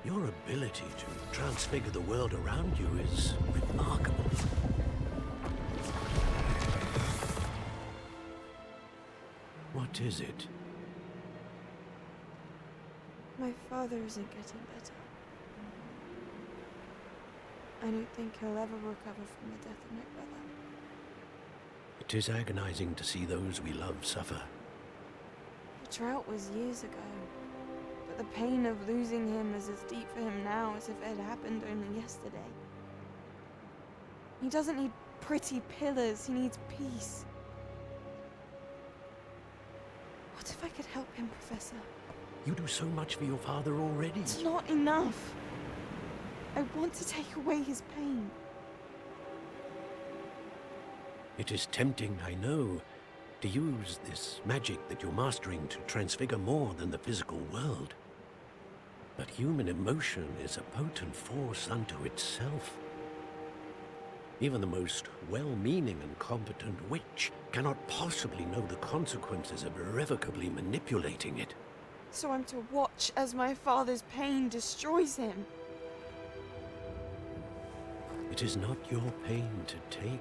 Your ability to transfigure the world around you is remarkable. What is it? My father isn't getting better. I don't think he'll ever recover from the death of my brother. It is agonizing to see those we love suffer. The drought was years ago. But the pain of losing him is as deep for him now as if it had happened only yesterday. He doesn't need pretty pillars, he needs peace. What if I could help him, Professor? You do so much for your father already. It's not enough. I want to take away his pain. It is tempting, I know, to use this magic that you're mastering to transfigure more than the physical world. But human emotion is a potent force unto itself. Even the most well-meaning and competent witch cannot possibly know the consequences of irrevocably manipulating it. So I'm to watch as my father's pain destroys him. It is not your pain to take.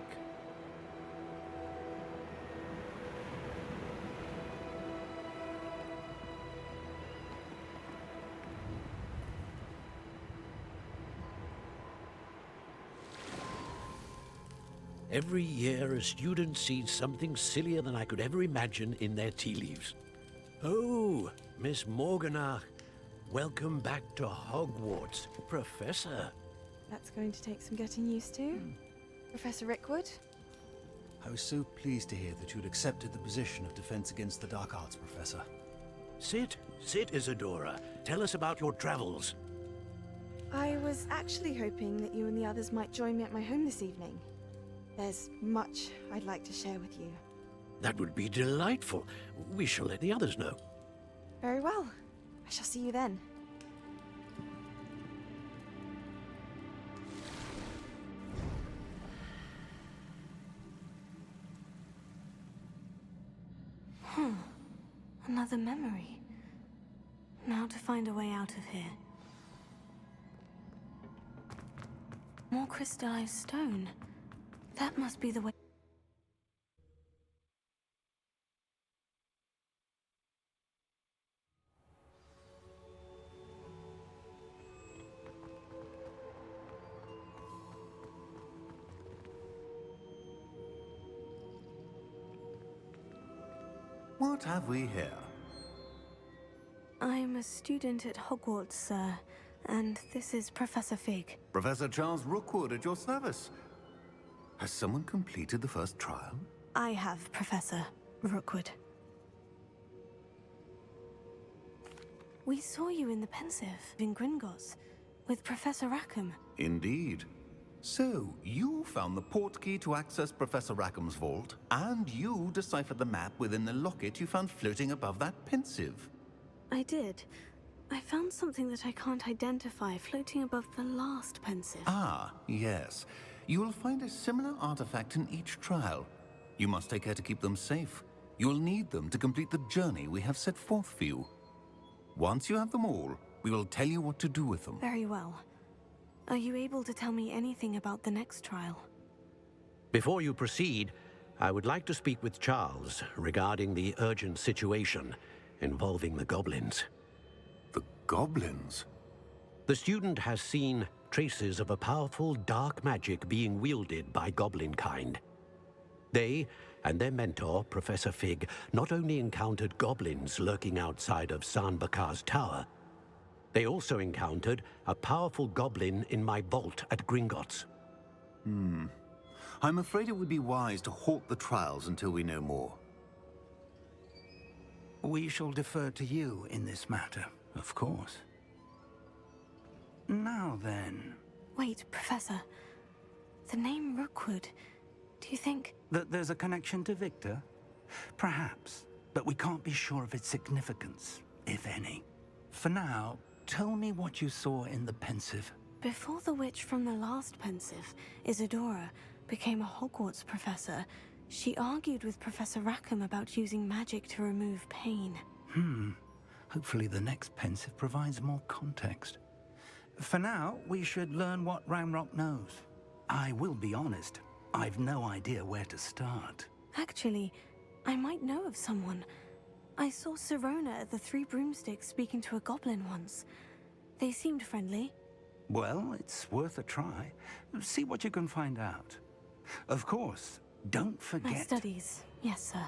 Every year, a student sees something sillier than I could ever imagine in their tea leaves. Oh, Miss Morganach, welcome back to Hogwarts, Professor. That's going to take some getting used to. Professor Rickwood? I was so pleased to hear that you'd accepted the position of Defense Against the Dark Arts, Professor. Sit, Isadora. Tell us about your travels. I was actually hoping that you and the others might join me at my home this evening. There's much I'd like to share with you. That would be delightful. We shall let the others know. Very well. I shall see you then. Another memory. Now to find a way out of here. More crystallized stone. That must be the way. What have we here? I'm a student at Hogwarts, sir, and this is Professor Fig. Professor Charles Rookwood at your service. Has someone completed the first trial? I have, Professor Rookwood. We saw you in the Pensive in Gringotts with Professor Rackham. Indeed. So, you found the portkey to access Professor Rackham's vault, and you deciphered the map within the locket you found floating above that Pensive. I did. I found something that I can't identify floating above the last pensive. Ah, yes. You will find a similar artifact in each trial. You must take care to keep them safe. You will need them to complete the journey we have set forth for you. Once you have them all, we will tell you what to do with them. Very well. Are you able to tell me anything about the next trial? Before you proceed, I would like to speak with Charles regarding the urgent situation involving the goblins. The goblins? The student has seen traces of a powerful dark magic being wielded by goblin kind. They and their mentor, Professor Fig, not only encountered goblins lurking outside of San Bakar's tower, they also encountered a powerful goblin in my vault at Gringotts. I'm afraid it would be wise to halt the trials until we know more. We shall defer to you in this matter, of course. Now then... Wait, Professor. The name Rookwood. Do you think... That there's a connection to Victor? Perhaps, but we can't be sure of its significance, if any. For now, tell me what you saw in the pensive. Before the witch from the last pensive, Isadora, became a Hogwarts professor, she argued with Professor Rackham about using magic to remove pain. Hopefully the next pensive provides more context. For now, we should learn what Ranrock knows. I will be honest, I've no idea where to start. Actually, I might know of someone. I saw Sirona at the Three Broomsticks speaking to a goblin once. They seemed friendly. Well, it's worth a try. See what you can find out. Of course, don't forget... My studies, yes, sir.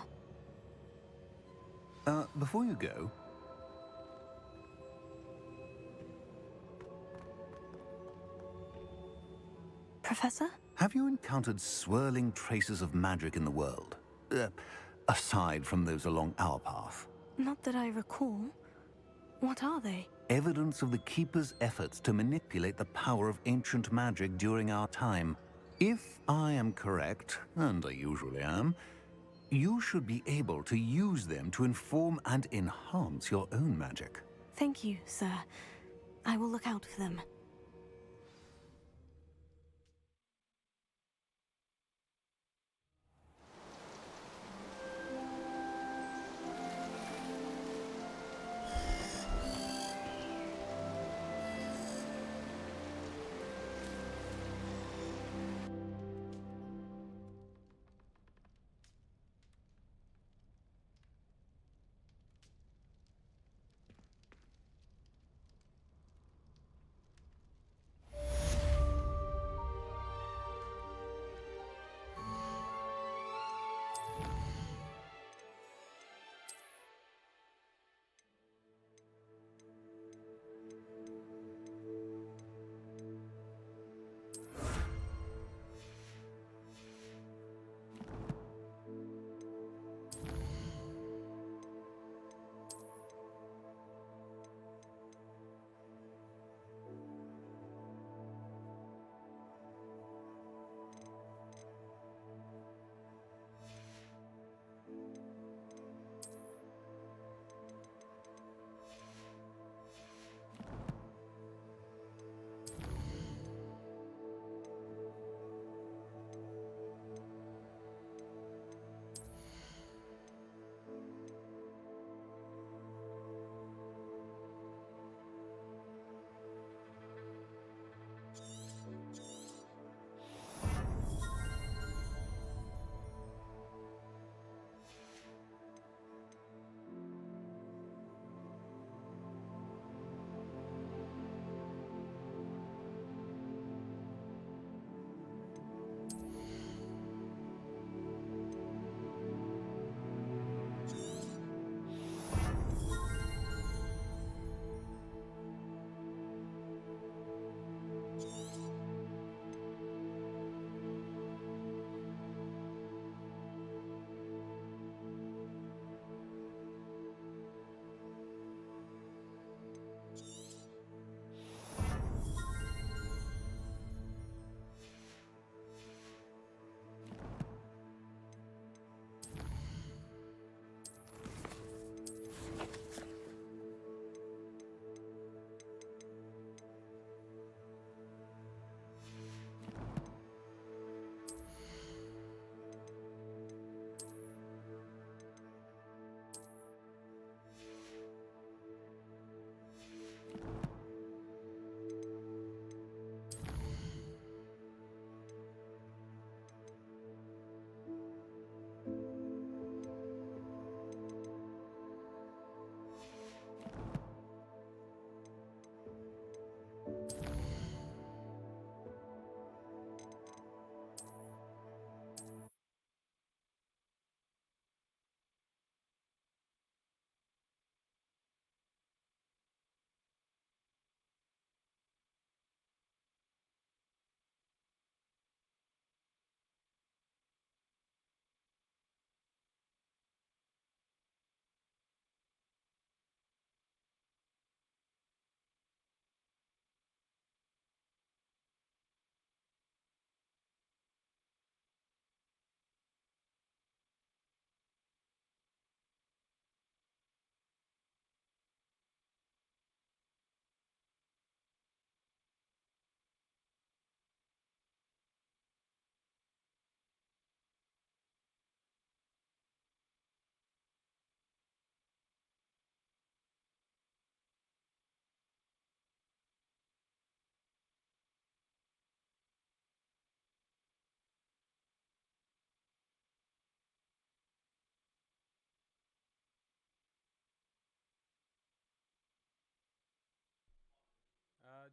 Before you go... Professor? Have you encountered swirling traces of magic in the world? Aside from those along our path? Not that I recall. What are they? Evidence of the Keeper's efforts to manipulate the power of ancient magic during our time. If I am correct, and I usually am, you should be able to use them to inform and enhance your own magic. Thank you, sir. I will look out for them.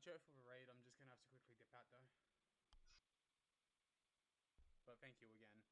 cheer for the raid. I'm just gonna have to quickly dip out though. But thank you again.